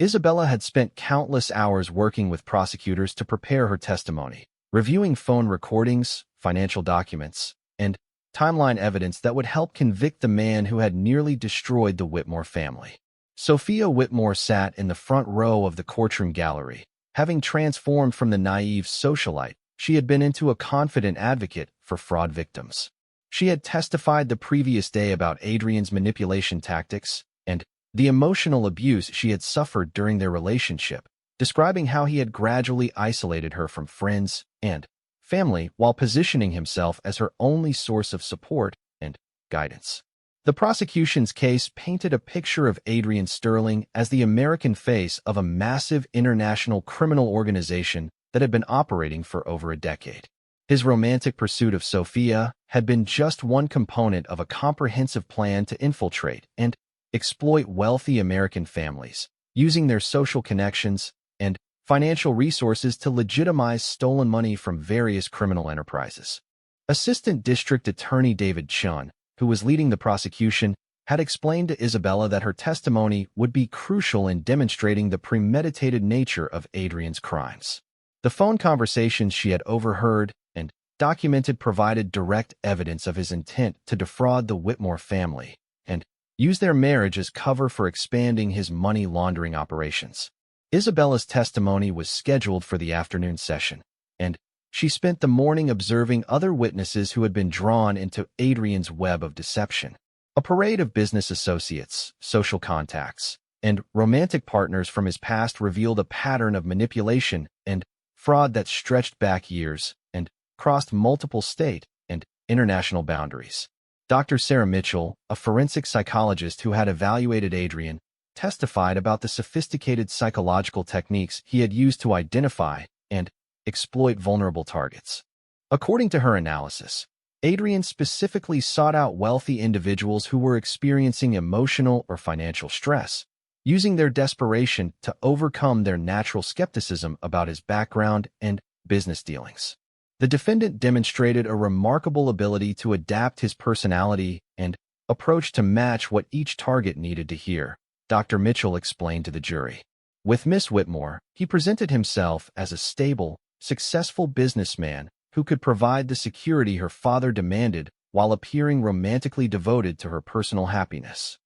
Speaker 1: Isabella had spent countless hours working with prosecutors to prepare her testimony, reviewing phone recordings, financial documents, and timeline evidence that would help convict the man who had nearly destroyed the Whitmore family. Sophia Whitmore sat in the front row of the courtroom gallery. Having transformed from the naive socialite she had been into a confident advocate for fraud victims. She had testified the previous day about Adrian's manipulation tactics and the emotional abuse she had suffered during their relationship, describing how he had gradually isolated her from friends and family while positioning himself as her only source of support and guidance. The prosecution's case painted a picture of Adrian Sterling as the American face of a massive international criminal organization that had been operating for over a decade. His romantic pursuit of Sophia had been just one component of a comprehensive plan to infiltrate and exploit wealthy American families, using their social connections and financial resources to legitimize stolen money from various criminal enterprises. Assistant District Attorney David Chun, who was leading the prosecution, had explained to Isabella that her testimony would be crucial in demonstrating the premeditated nature of Adrian's crimes. The phone conversations she had overheard and documented provided direct evidence of his intent to defraud the Whitmore family and use their marriage as cover for expanding his money laundering operations. Isabella's testimony was scheduled for the afternoon session, and she spent the morning observing other witnesses who had been drawn into Adrian's web of deception. A parade of business associates, social contacts, and romantic partners from his past revealed a pattern of manipulation and fraud that stretched back years and crossed multiple state and international boundaries. Dr. Sarah Mitchell, a forensic psychologist who had evaluated Adrian, testified about the sophisticated psychological techniques he had used to identify and exploit vulnerable targets. According to her analysis, Adrian specifically sought out wealthy individuals who were experiencing emotional or financial stress, using their desperation to overcome their natural skepticism about his background and business dealings. The defendant demonstrated a remarkable ability to adapt his personality and approach to match what each target needed to hear, Dr. Mitchell explained to the jury. With Miss Whitmore, he presented himself as a stable, successful businessman who could provide the security her father demanded while appearing romantically devoted to her personal happiness.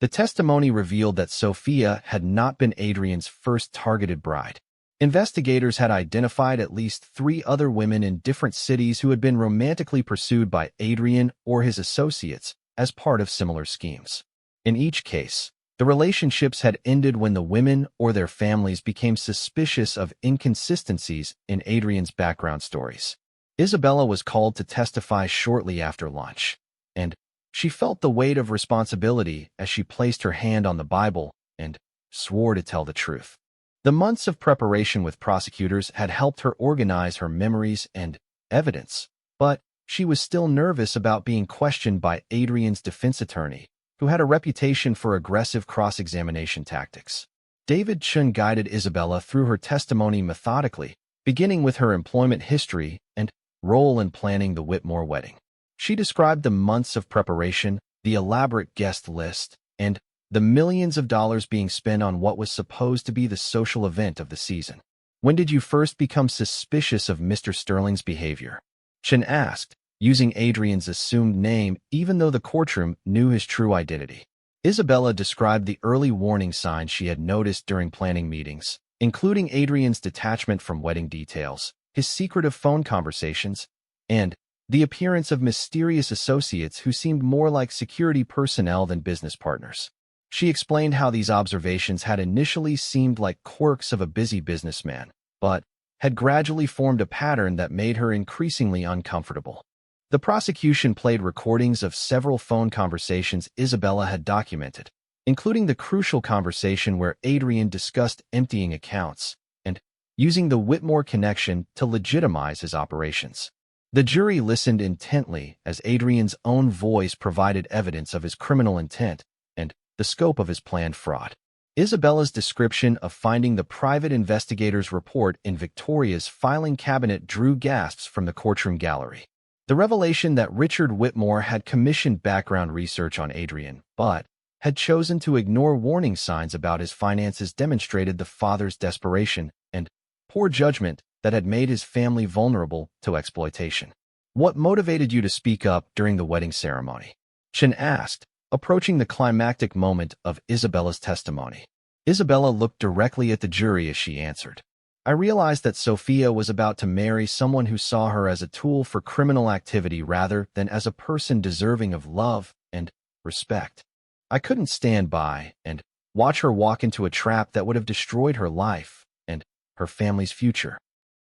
Speaker 1: The testimony revealed that Sophia had not been Adrian's first targeted bride. Investigators had identified at least 3 other women in different cities who had been romantically pursued by Adrian or his associates as part of similar schemes. In each case, the relationships had ended when the women or their families became suspicious of inconsistencies in Adrian's background stories. Isabella was called to testify shortly after lunch, and she felt the weight of responsibility as she placed her hand on the Bible and swore to tell the truth. The months of preparation with prosecutors had helped her organize her memories and evidence, but she was still nervous about being questioned by Adrian's defense attorney, who had a reputation for aggressive cross-examination tactics. David Chun guided Isabella through her testimony methodically, beginning with her employment history and role in planning the Whitmore wedding. She described the months of preparation, the elaborate guest list, and the millions of dollars being spent on what was supposed to be the social event of the season. "When did you first become suspicious of Mr. Sterling's behavior?" Chun asked, using Adrian's assumed name even though the courtroom knew his true identity. Isabella described the early warning signs she had noticed during planning meetings, including Adrian's detachment from wedding details, his secretive phone conversations, and the appearance of mysterious associates who seemed more like security personnel than business partners. She explained how these observations had initially seemed like quirks of a busy businessman, but had gradually formed a pattern that made her increasingly uncomfortable. The prosecution played recordings of several phone conversations Isabella had documented, including the crucial conversation where Adrian discussed emptying accounts and using the Whitmore connection to legitimize his operations. The jury listened intently as Adrian's own voice provided evidence of his criminal intent and the scope of his planned fraud. Isabella's description of finding the private investigator's report in Victoria's filing cabinet drew gasps from the courtroom gallery. The revelation that Richard Whitmore had commissioned background research on Adrian, but had chosen to ignore warning signs about his finances demonstrated the father's desperation and poor judgment that had made his family vulnerable to exploitation. "What motivated you to speak up during the wedding ceremony?" Chen asked, approaching the climactic moment of Isabella's testimony. Isabella looked directly at the jury as she answered. "I realized that Sophia was about to marry someone who saw her as a tool for criminal activity rather than as a person deserving of love and respect. I couldn't stand by and watch her walk into a trap that would have destroyed her life and her family's future."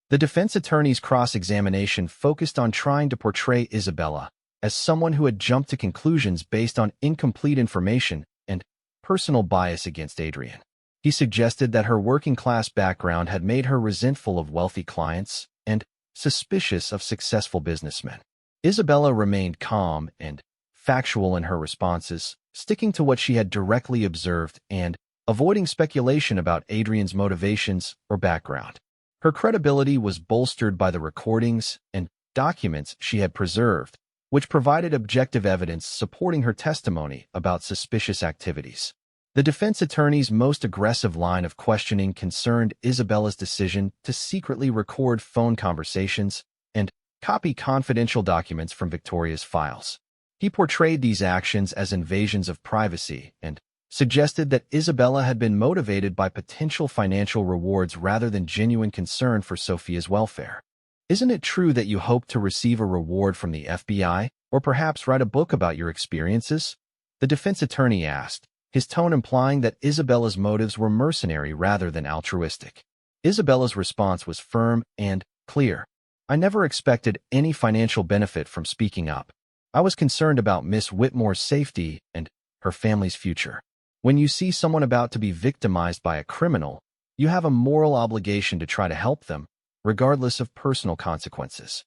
Speaker 1: The defense attorney's cross-examination focused on trying to portray Isabella as someone who had jumped to conclusions based on incomplete information and personal bias against Adrian. He suggested that her working-class background had made her resentful of wealthy clients and suspicious of successful businessmen. Isabella remained calm and factual in her responses, sticking to what she had directly observed and avoiding speculation about Adrian's motivations or background. Her credibility was bolstered by the recordings and documents she had preserved, which provided objective evidence supporting her testimony about suspicious activities. The defense attorney's most aggressive line of questioning concerned Isabella's decision to secretly record phone conversations and copy confidential documents from Victoria's files. He portrayed these actions as invasions of privacy and suggested that Isabella had been motivated by potential financial rewards rather than genuine concern for Sophia's welfare. "Isn't it true that you hope to receive a reward from the FBI, or perhaps write a book about your experiences?" the defense attorney asked, his tone implying that Isabella's motives were mercenary rather than altruistic. Isabella's response was firm and clear. "I never expected any financial benefit from speaking up. I was concerned about Miss Whitmore's safety and her family's future. When you see someone about to be victimized by a criminal, you have a moral obligation to try to help them, regardless of personal consequences."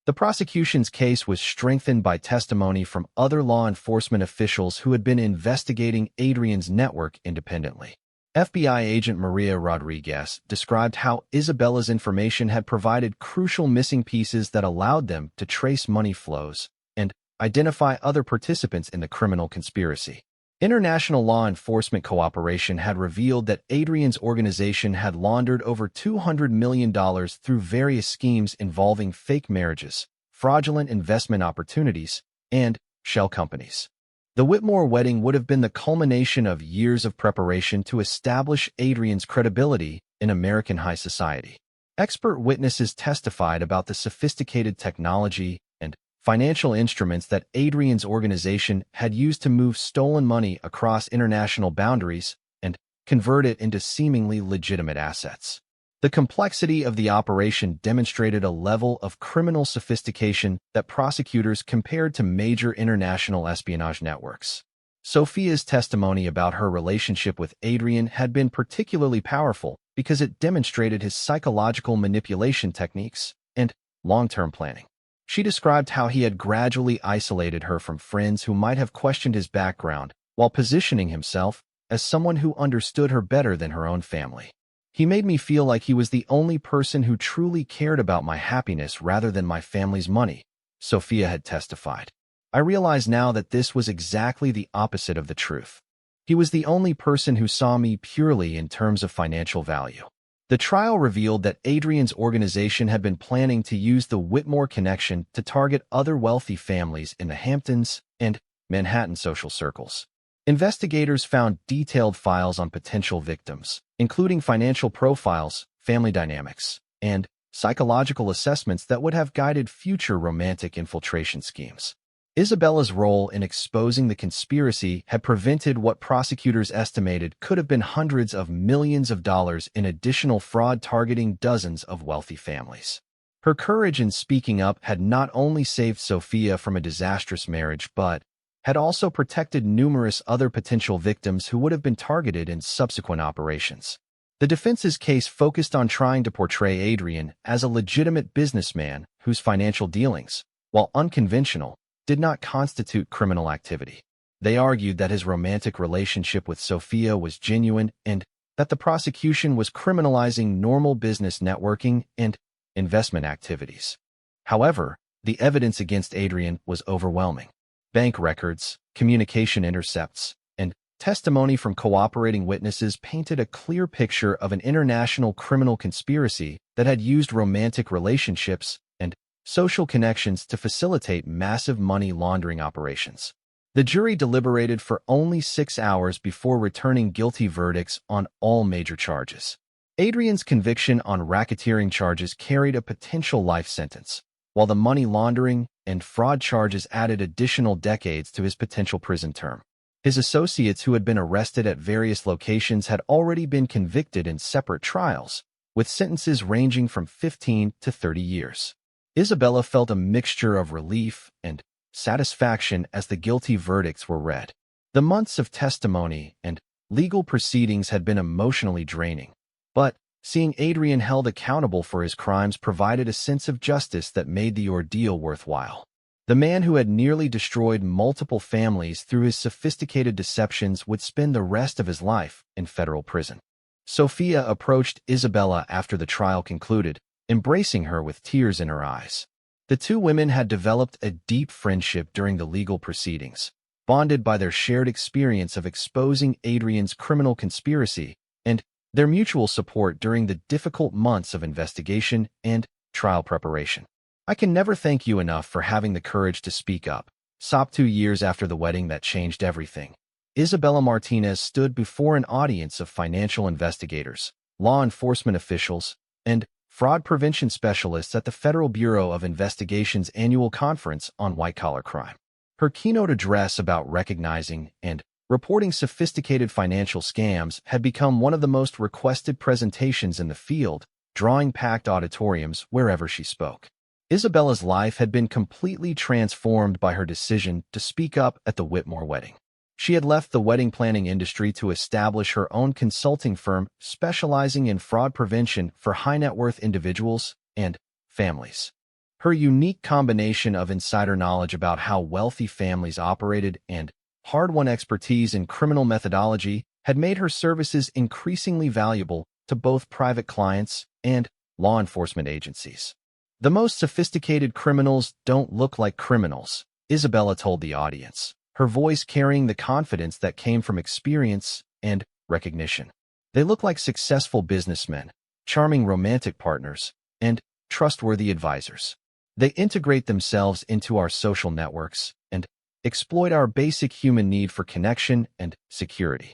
Speaker 1: The prosecution's case was strengthened by testimony from other law enforcement officials who had been investigating Adrian's network independently. FBI agent Maria Rodriguez described how Isabella's information had provided crucial missing pieces that allowed them to trace money flows and identify other participants in the criminal conspiracy. International law enforcement cooperation had revealed that Adrian's organization had laundered over $200 million through various schemes involving fake marriages, fraudulent investment opportunities, and shell companies. The Whitmore wedding would have been the culmination of years of preparation to establish Adrian's credibility in American high society. Expert witnesses testified about the sophisticated technology and financial instruments that Adrian's organization had used to move stolen money across international boundaries and convert it into seemingly legitimate assets. The complexity of the operation demonstrated a level of criminal sophistication that prosecutors compared to major international espionage networks. Sophia's testimony about her relationship with Adrian had been particularly powerful because it demonstrated his psychological manipulation techniques and long-term planning. She described how he had gradually isolated her from friends who might have questioned his background while positioning himself as someone who understood her better than her own family. "He made me feel like he was the only person who truly cared about my happiness rather than my family's money," Sophia had testified. "I realize now that this was exactly the opposite of the truth. He was the only person who saw me purely in terms of financial value." The trial revealed that Adrian's organization had been planning to use the Whitmore connection to target other wealthy families in the Hamptons and Manhattan social circles. Investigators found detailed files on potential victims, including financial profiles, family dynamics, and psychological assessments that would have guided future romantic infiltration schemes. Isabella's role in exposing the conspiracy had prevented what prosecutors estimated could have been hundreds of millions of dollars in additional fraud targeting dozens of wealthy families. Her courage in speaking up had not only saved Sophia from a disastrous marriage but had also protected numerous other potential victims who would have been targeted in subsequent operations. The defense's case focused on trying to portray Adrian as a legitimate businessman whose financial dealings, while unconventional, did not constitute criminal activity. They argued that his romantic relationship with Sophia was genuine and that the prosecution was criminalizing normal business networking and investment activities. However, the evidence against Adrian was overwhelming. Bank records, communication intercepts, and testimony from cooperating witnesses painted a clear picture of an international criminal conspiracy that had used romantic relationships and social connections to facilitate massive money laundering operations. The jury deliberated for only 6 hours before returning guilty verdicts on all major charges. Adrian's conviction on racketeering charges carried a potential life sentence, while the money laundering and fraud charges added additional decades to his potential prison term. His associates who had been arrested at various locations had already been convicted in separate trials, with sentences ranging from 15 to 30 years. Isabella felt a mixture of relief and satisfaction as the guilty verdicts were read. The months of testimony and legal proceedings had been emotionally draining, but seeing Adrian held accountable for his crimes provided a sense of justice that made the ordeal worthwhile. The man who had nearly destroyed multiple families through his sophisticated deceptions would spend the rest of his life in federal prison. Sophia approached Isabella after the trial concluded, embracing her with tears in her eyes. The two women had developed a deep friendship during the legal proceedings, bonded by their shared experience of exposing Adrian's criminal conspiracy and their mutual support during the difficult months of investigation and trial preparation. "I can never thank you enough for having the courage to speak up," sobbed 2 years after the wedding that changed everything. Isabella Martinez stood before an audience of financial investigators, law enforcement officials, and fraud prevention specialists at the Federal Bureau of Investigation's annual conference on white-collar crime. Her keynote address about recognizing and reporting sophisticated financial scams had become one of the most requested presentations in the field, drawing packed auditoriums wherever she spoke. Isabella's life had been completely transformed by her decision to speak up at the Whitmore wedding. She had left the wedding planning industry to establish her own consulting firm specializing in fraud prevention for high-net-worth individuals and families. Her unique combination of insider knowledge about how wealthy families operated and hard-won expertise in criminal methodology had made her services increasingly valuable to both private clients and law enforcement agencies. "The most sophisticated criminals don't look like criminals," Isabella told the audience, her voice carrying the confidence that came from experience and recognition. "They look like successful businessmen, charming romantic partners, and trustworthy advisors. They integrate themselves into our social networks and exploit our basic human need for connection and security."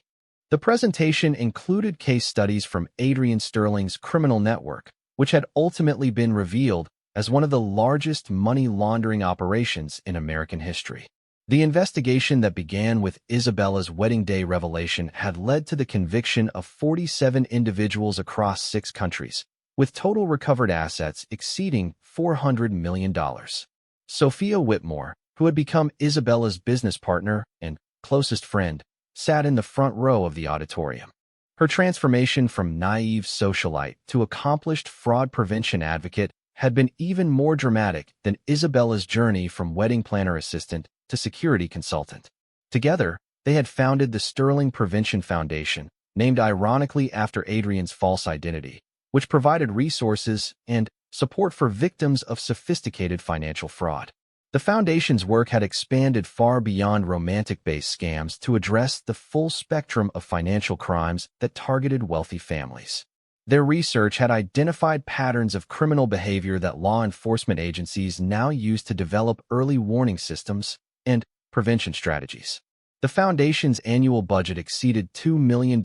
Speaker 1: The presentation included case studies from Adrian Sterling's criminal network, which had ultimately been revealed as one of the largest money laundering operations in American history. The investigation that began with Isabella's wedding day revelation had led to the conviction of 47 individuals across 6 countries, with total recovered assets exceeding $400 million. Sophia Whitmore, who had become Isabella's business partner and closest friend, sat in the front row of the auditorium. Her transformation from naive socialite to accomplished fraud prevention advocate had been even more dramatic than Isabella's journey from wedding planner assistant to security consultant. Together, they had founded the Sterling Prevention Foundation, named ironically after Adrian's false identity, which provided resources and support for victims of sophisticated financial fraud. The foundation's work had expanded far beyond romantic-based scams to address the full spectrum of financial crimes that targeted wealthy families. Their research had identified patterns of criminal behavior that law enforcement agencies now use to develop early warning systems and prevention strategies. The foundation's annual budget exceeded $2 million,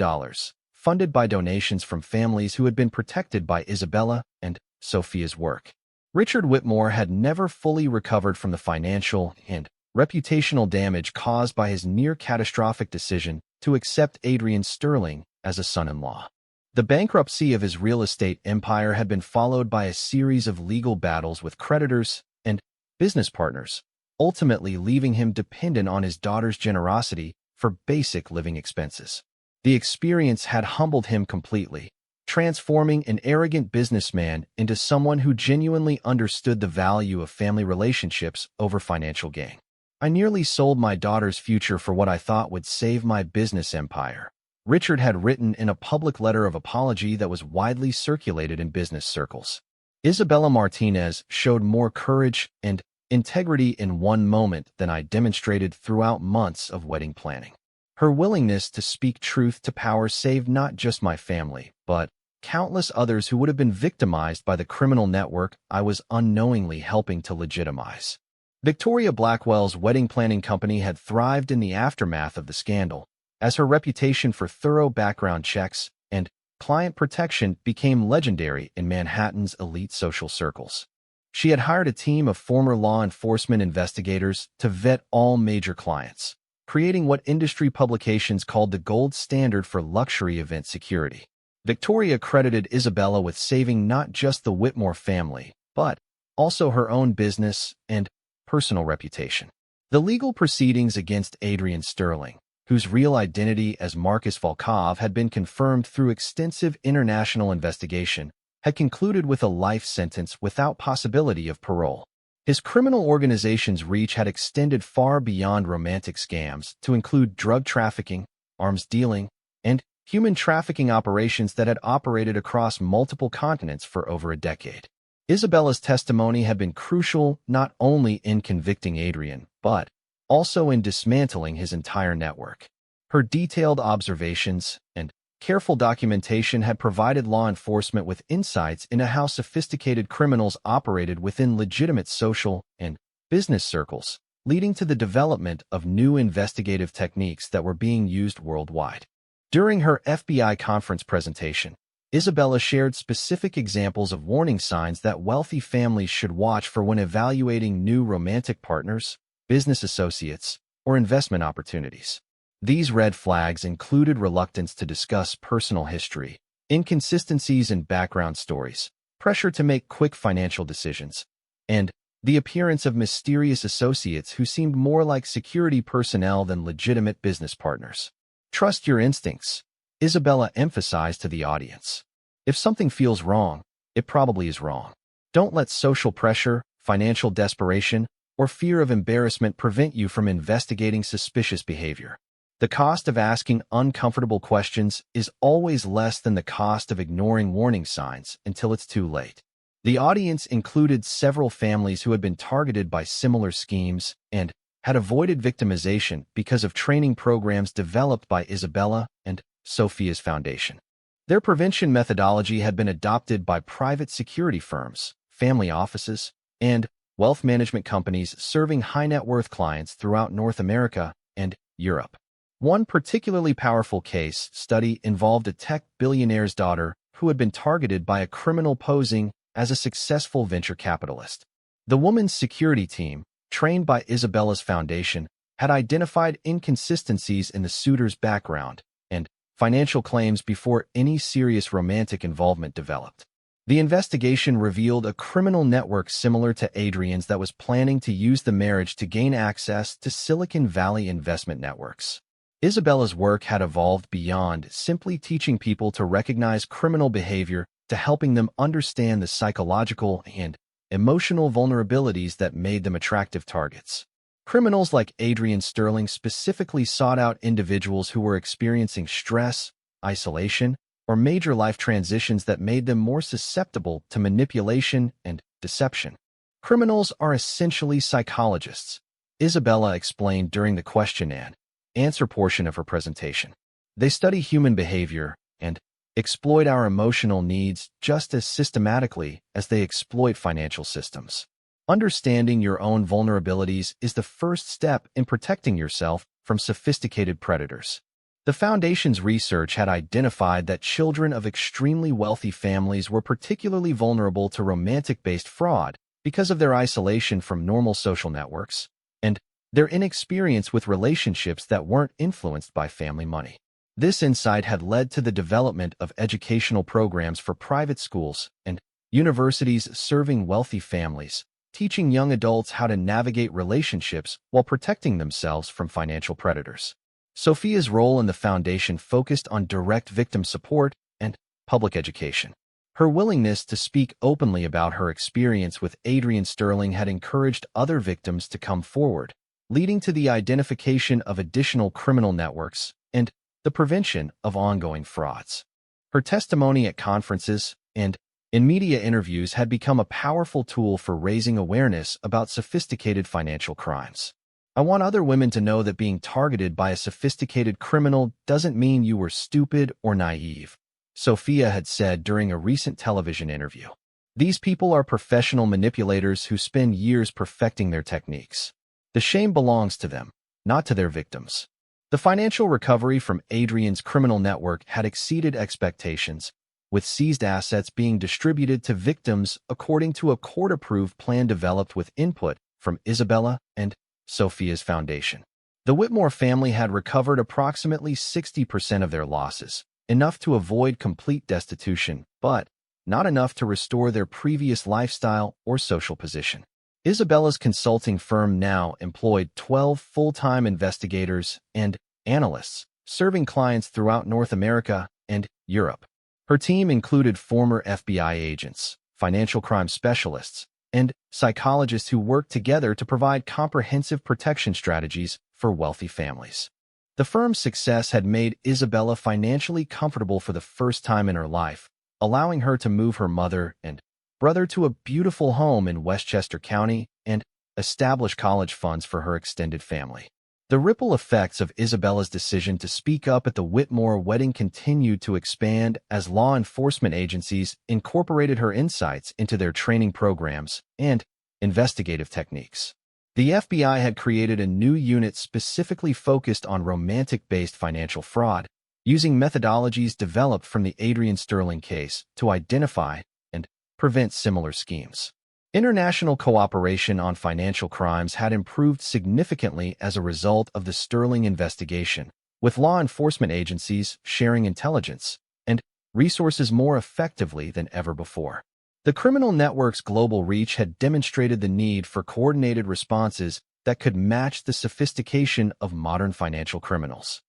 Speaker 1: funded by donations from families who had been protected by Isabella and Sophia's work. Richard Whitmore had never fully recovered from the financial and reputational damage caused by his near-catastrophic decision to accept Adrian Sterling as a son-in-law. The bankruptcy of his real estate empire had been followed by a series of legal battles with creditors and business partners, ultimately leaving him dependent on his daughter's generosity for basic living expenses. The experience had humbled him completely, transforming an arrogant businessman into someone who genuinely understood the value of family relationships over financial gain. "I nearly sold my daughter's future for what I thought would save my business empire," Richard had written in a public letter of apology that was widely circulated in business circles. Isabella Martinez showed more courage and integrity in one moment than I demonstrated throughout months of wedding planning. Her willingness to speak truth to power saved not just my family, but countless others who would have been victimized by the criminal network I was unknowingly helping to legitimize. Victoria Blackwell's wedding planning company had thrived in the aftermath of the scandal, as her reputation for thorough background checks and client protection became legendary in Manhattan's elite social circles. She had hired a team of former law enforcement investigators to vet all major clients, creating what industry publications called the gold standard for luxury event security. Victoria credited Isabella with saving not just the Whitmore family, but also her own business and personal reputation. The legal proceedings against Adrian Sterling, whose real identity as Marcus Volkov had been confirmed through extensive international investigation, had concluded with a life sentence without possibility of parole. His criminal organization's reach had extended far beyond romantic scams to include drug trafficking, arms dealing, and human trafficking operations that had operated across multiple continents for over a decade. Isabella's testimony had been crucial not only in convicting Adrian, but also in dismantling his entire network. Her detailed observations and careful documentation had provided law enforcement with insights into how sophisticated criminals operated within legitimate social and business circles, leading to the development of new investigative techniques that were being used worldwide. During her FBI conference presentation, Isabella shared specific examples of warning signs that wealthy families should watch for when evaluating new romantic partners, business associates, or investment opportunities. These red flags included reluctance to discuss personal history, inconsistencies in background stories, pressure to make quick financial decisions, and the appearance of mysterious associates who seemed more like security personnel than legitimate business partners. Trust your instincts, Isabella emphasized to the audience. If something feels wrong, it probably is wrong. Don't let social pressure, financial desperation, or fear of embarrassment prevent you from investigating suspicious behavior. The cost of asking uncomfortable questions is always less than the cost of ignoring warning signs until it's too late. The audience included several families who had been targeted by similar schemes and had avoided victimization because of training programs developed by Isabella and Sophia's foundation. Their prevention methodology had been adopted by private security firms, family offices, and wealth management companies serving high-net-worth clients throughout North America and Europe. One particularly powerful case study involved a tech billionaire's daughter who had been targeted by a criminal posing as a successful venture capitalist. The woman's security team, trained by Isabella's foundation, had identified inconsistencies in the suitor's background and financial claims before any serious romantic involvement developed. The investigation revealed a criminal network similar to Adrian's that was planning to use the marriage to gain access to Silicon Valley investment networks. Isabella's work had evolved beyond simply teaching people to recognize criminal behavior to helping them understand the psychological and emotional vulnerabilities that made them attractive targets. Criminals like Adrian Sterling specifically sought out individuals who were experiencing stress, isolation, or major life transitions that made them more susceptible to manipulation and deception. Criminals are essentially psychologists, Isabella explained during the question and answer portion of her presentation. They study human behavior and exploit our emotional needs just as systematically as they exploit financial systems. Understanding your own vulnerabilities is the first step in protecting yourself from sophisticated predators. The Foundation's research had identified that children of extremely wealthy families were particularly vulnerable to romantic-based fraud because of their isolation from normal social networks and their inexperience with relationships that weren't influenced by family money. This insight had led to the development of educational programs for private schools and universities serving wealthy families, teaching young adults how to navigate relationships while protecting themselves from financial predators. Sophia's role in the Foundation focused on direct victim support and public education. Her willingness to speak openly about her experience with Adrian Sterling had encouraged other victims to come forward, leading to the identification of additional criminal networks and the prevention of ongoing frauds. Her testimony at conferences and in media interviews had become a powerful tool for raising awareness about sophisticated financial crimes. I want other women to know that being targeted by a sophisticated criminal doesn't mean you were stupid or naive, Sophia had said during a recent television interview. These people are professional manipulators who spend years perfecting their techniques. The shame belongs to them, not to their victims. The financial recovery from Adrian's criminal network had exceeded expectations, with seized assets being distributed to victims according to a court-approved plan developed with input from Isabella and Sophia's foundation. The Whitmore family had recovered approximately 60% of their losses, enough to avoid complete destitution, but not enough to restore their previous lifestyle or social position. Isabella's consulting firm now employed 12 full-time investigators and analysts, serving clients throughout North America and Europe. Her team included former FBI agents, financial crime specialists, and psychologists who worked together to provide comprehensive protection strategies for wealthy families. The firm's success had made Isabella financially comfortable for the first time in her life, allowing her to move her mother and brother to a beautiful home in Westchester County and establish college funds for her extended family. The ripple effects of Isabella's decision to speak up at the Whitmore wedding continued to expand as law enforcement agencies incorporated her insights into their training programs and investigative techniques. The FBI had created a new unit specifically focused on romantic-based financial fraud, using methodologies developed from the Adrian Sterling case to identify and prevent similar schemes. International cooperation on financial crimes had improved significantly as a result of the Sterling investigation, with law enforcement agencies sharing intelligence and resources more effectively than ever before. The criminal network's global reach had demonstrated the need for coordinated responses that could match the sophistication of modern financial criminals.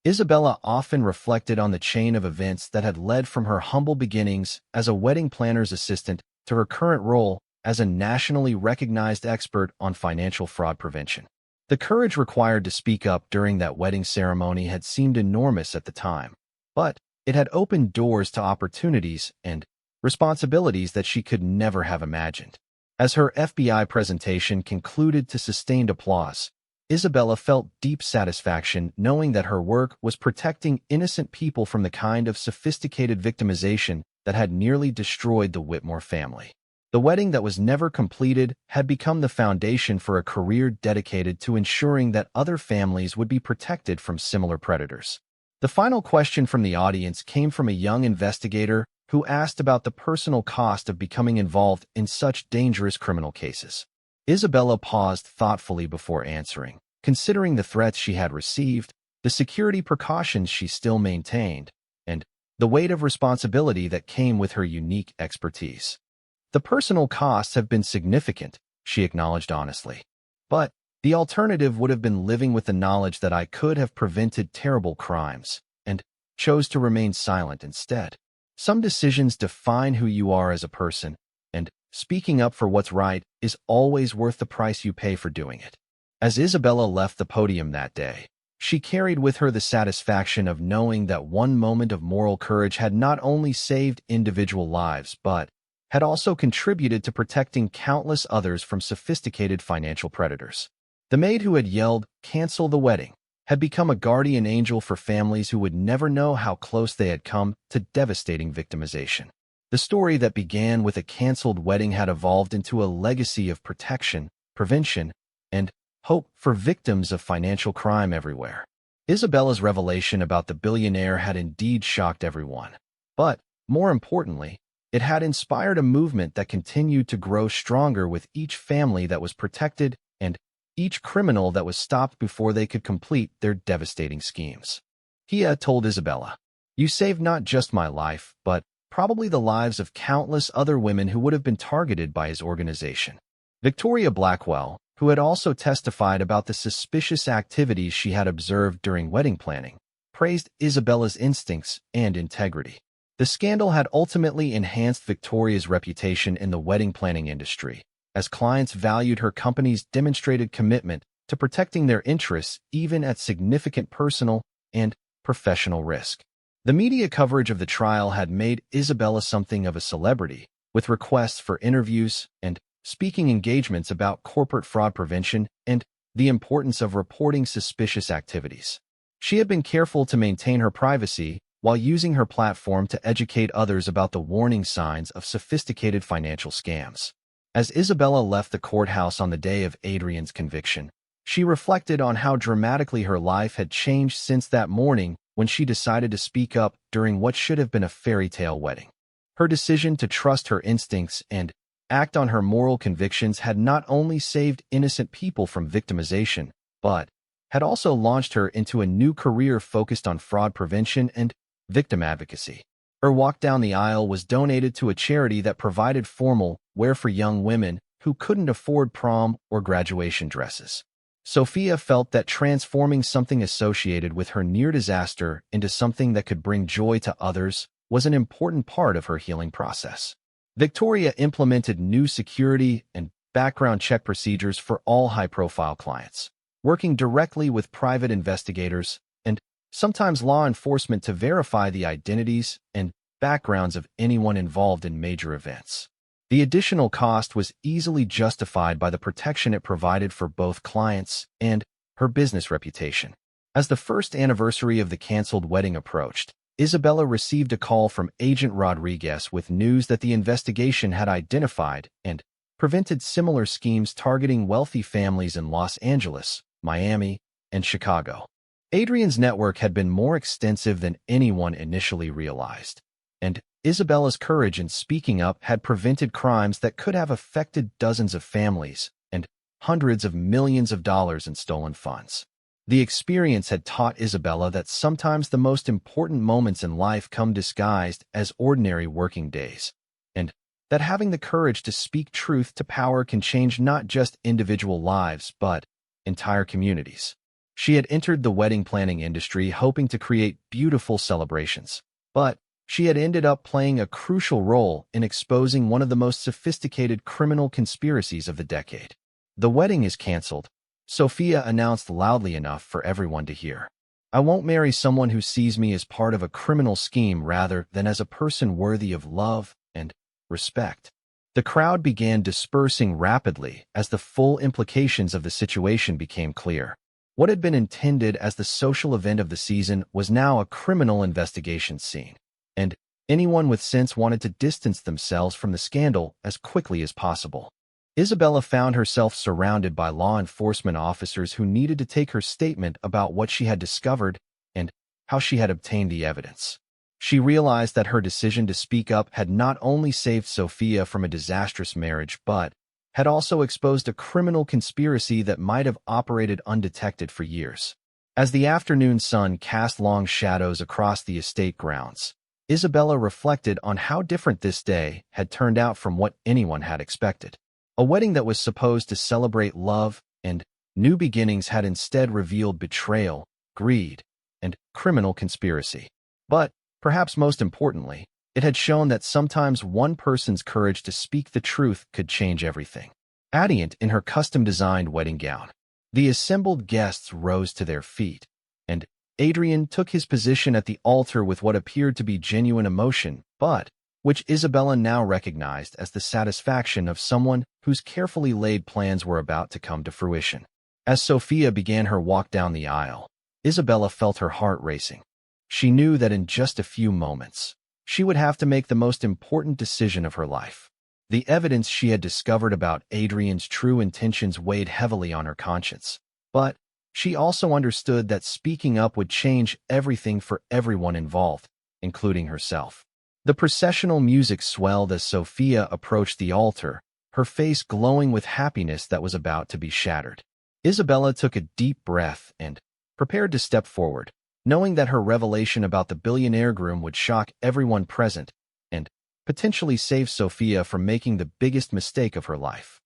Speaker 1: Isabella often reflected on the chain of events that had led from her humble beginnings as a wedding planner's assistant to her current role as a nationally recognized expert on financial fraud prevention. The courage required to speak up during that wedding ceremony had seemed enormous at the time, but it had opened doors to opportunities and responsibilities that she could never have imagined. As her FBI presentation concluded to sustained applause, Isabella felt deep satisfaction knowing that her work was protecting innocent people from the kind of sophisticated victimization that had nearly destroyed the Whitmore family. The wedding that was never completed had become the foundation for a career dedicated to ensuring that other families would be protected from similar predators. The final question from the audience came from a young investigator who asked about the personal cost of becoming involved in such dangerous criminal cases. Isabella paused thoughtfully before answering, considering the threats she had received, the security precautions she still maintained, and the weight of responsibility that came with her unique expertise. The personal costs have been significant, she acknowledged honestly. But the alternative would have been living with the knowledge that I could have prevented terrible crimes, and chose to remain silent instead. Some decisions define who you are as a person, and speaking up for what's right is always worth the price you pay for doing it. As Isabella left the podium that day, she carried with her the satisfaction of knowing that one moment of moral courage had not only saved individual lives but had also contributed to protecting countless others from sophisticated financial predators. The maid who had yelled, "Cancel the wedding," had become a guardian angel for families who would never know how close they had come to devastating victimization. The story that began with a canceled wedding had evolved into a legacy of protection, prevention, and hope for victims of financial crime everywhere. Isabella's revelation about the billionaire had indeed shocked everyone. But, more importantly, it had inspired a movement that continued to grow stronger with each family that was protected and each criminal that was stopped before they could complete their devastating schemes. Hia told Isabella, "You saved not just my life, but probably the lives of countless other women who would have been targeted by his organization." Victoria Blackwell, who had also testified about the suspicious activities she had observed during wedding planning, praised Isabella's instincts and integrity. The scandal had ultimately enhanced Victoria's reputation in the wedding planning industry, as clients valued her company's demonstrated commitment to protecting their interests even at significant personal and professional risk. The media coverage of the trial had made Isabella something of a celebrity, with requests for interviews and speaking engagements about corporate fraud prevention and the importance of reporting suspicious activities. She had been careful to maintain her privacy while using her platform to educate others about the warning signs of sophisticated financial scams. As Isabella left the courthouse on the day of Adrian's conviction, she reflected on how dramatically her life had changed since that morning when she decided to speak up during what should have been a fairy tale wedding. Her decision to trust her instincts and act on her moral convictions had not only saved innocent people from victimization, but had also launched her into a new career focused on fraud prevention and victim advocacy. Her walk down the aisle was donated to a charity that provided formal wear for young women who couldn't afford prom or graduation dresses. Sophia felt that transforming something associated with her near disaster into something that could bring joy to others was an important part of her healing process. Victoria implemented new security and background check procedures for all high-profile clients, working directly with private investigators and sometimes law enforcement to verify the identities and backgrounds of anyone involved in major events. The additional cost was easily justified by the protection it provided for both clients and her business reputation. As the first anniversary of the canceled wedding approached, Isabella received a call from Agent Rodriguez with news that the investigation had identified and prevented similar schemes targeting wealthy families in Los Angeles, Miami, and Chicago. Adrian's network had been more extensive than anyone initially realized, and Isabella's courage in speaking up had prevented crimes that could have affected dozens of families and hundreds of millions of dollars in stolen funds. The experience had taught Isabella that sometimes the most important moments in life come disguised as ordinary working days, and that having the courage to speak truth to power can change not just individual lives but entire communities. She had entered the wedding planning industry hoping to create beautiful celebrations, but she had ended up playing a crucial role in exposing one of the most sophisticated criminal conspiracies of the decade. "The wedding is canceled," Sophia announced loudly enough for everyone to hear. "I won't marry someone who sees me as part of a criminal scheme rather than as a person worthy of love and respect." The crowd began dispersing rapidly as the full implications of the situation became clear. What had been intended as the social event of the season was now a criminal investigation scene, and anyone with sense wanted to distance themselves from the scandal as quickly as possible. Isabella found herself surrounded by law enforcement officers who needed to take her statement about what she had discovered and how she had obtained the evidence. She realized that her decision to speak up had not only saved Sophia from a disastrous marriage but had also exposed a criminal conspiracy that might have operated undetected for years. As the afternoon sun cast long shadows across the estate grounds, Isabella reflected on how different this day had turned out from what anyone had expected. A wedding that was supposed to celebrate love and new beginnings had instead revealed betrayal, greed, and criminal conspiracy. But, perhaps most importantly, it had shown that sometimes one person's courage to speak the truth could change everything. Radiant in her custom-designed wedding gown, the assembled guests rose to their feet, and Adrian took his position at the altar with what appeared to be genuine emotion, but which Isabella now recognized as the satisfaction of someone whose carefully laid plans were about to come to fruition. As Sophia began her walk down the aisle, Isabella felt her heart racing. She knew that in just a few moments, she would have to make the most important decision of her life. The evidence she had discovered about Adrian's true intentions weighed heavily on her conscience, but she also understood that speaking up would change everything for everyone involved, including herself. The processional music swelled as Sophia approached the altar, her face glowing with happiness that was about to be shattered. Isabella took a deep breath and prepared to step forward, knowing that her revelation about the billionaire groom would shock everyone present and potentially save Sophia from making the biggest mistake of her life.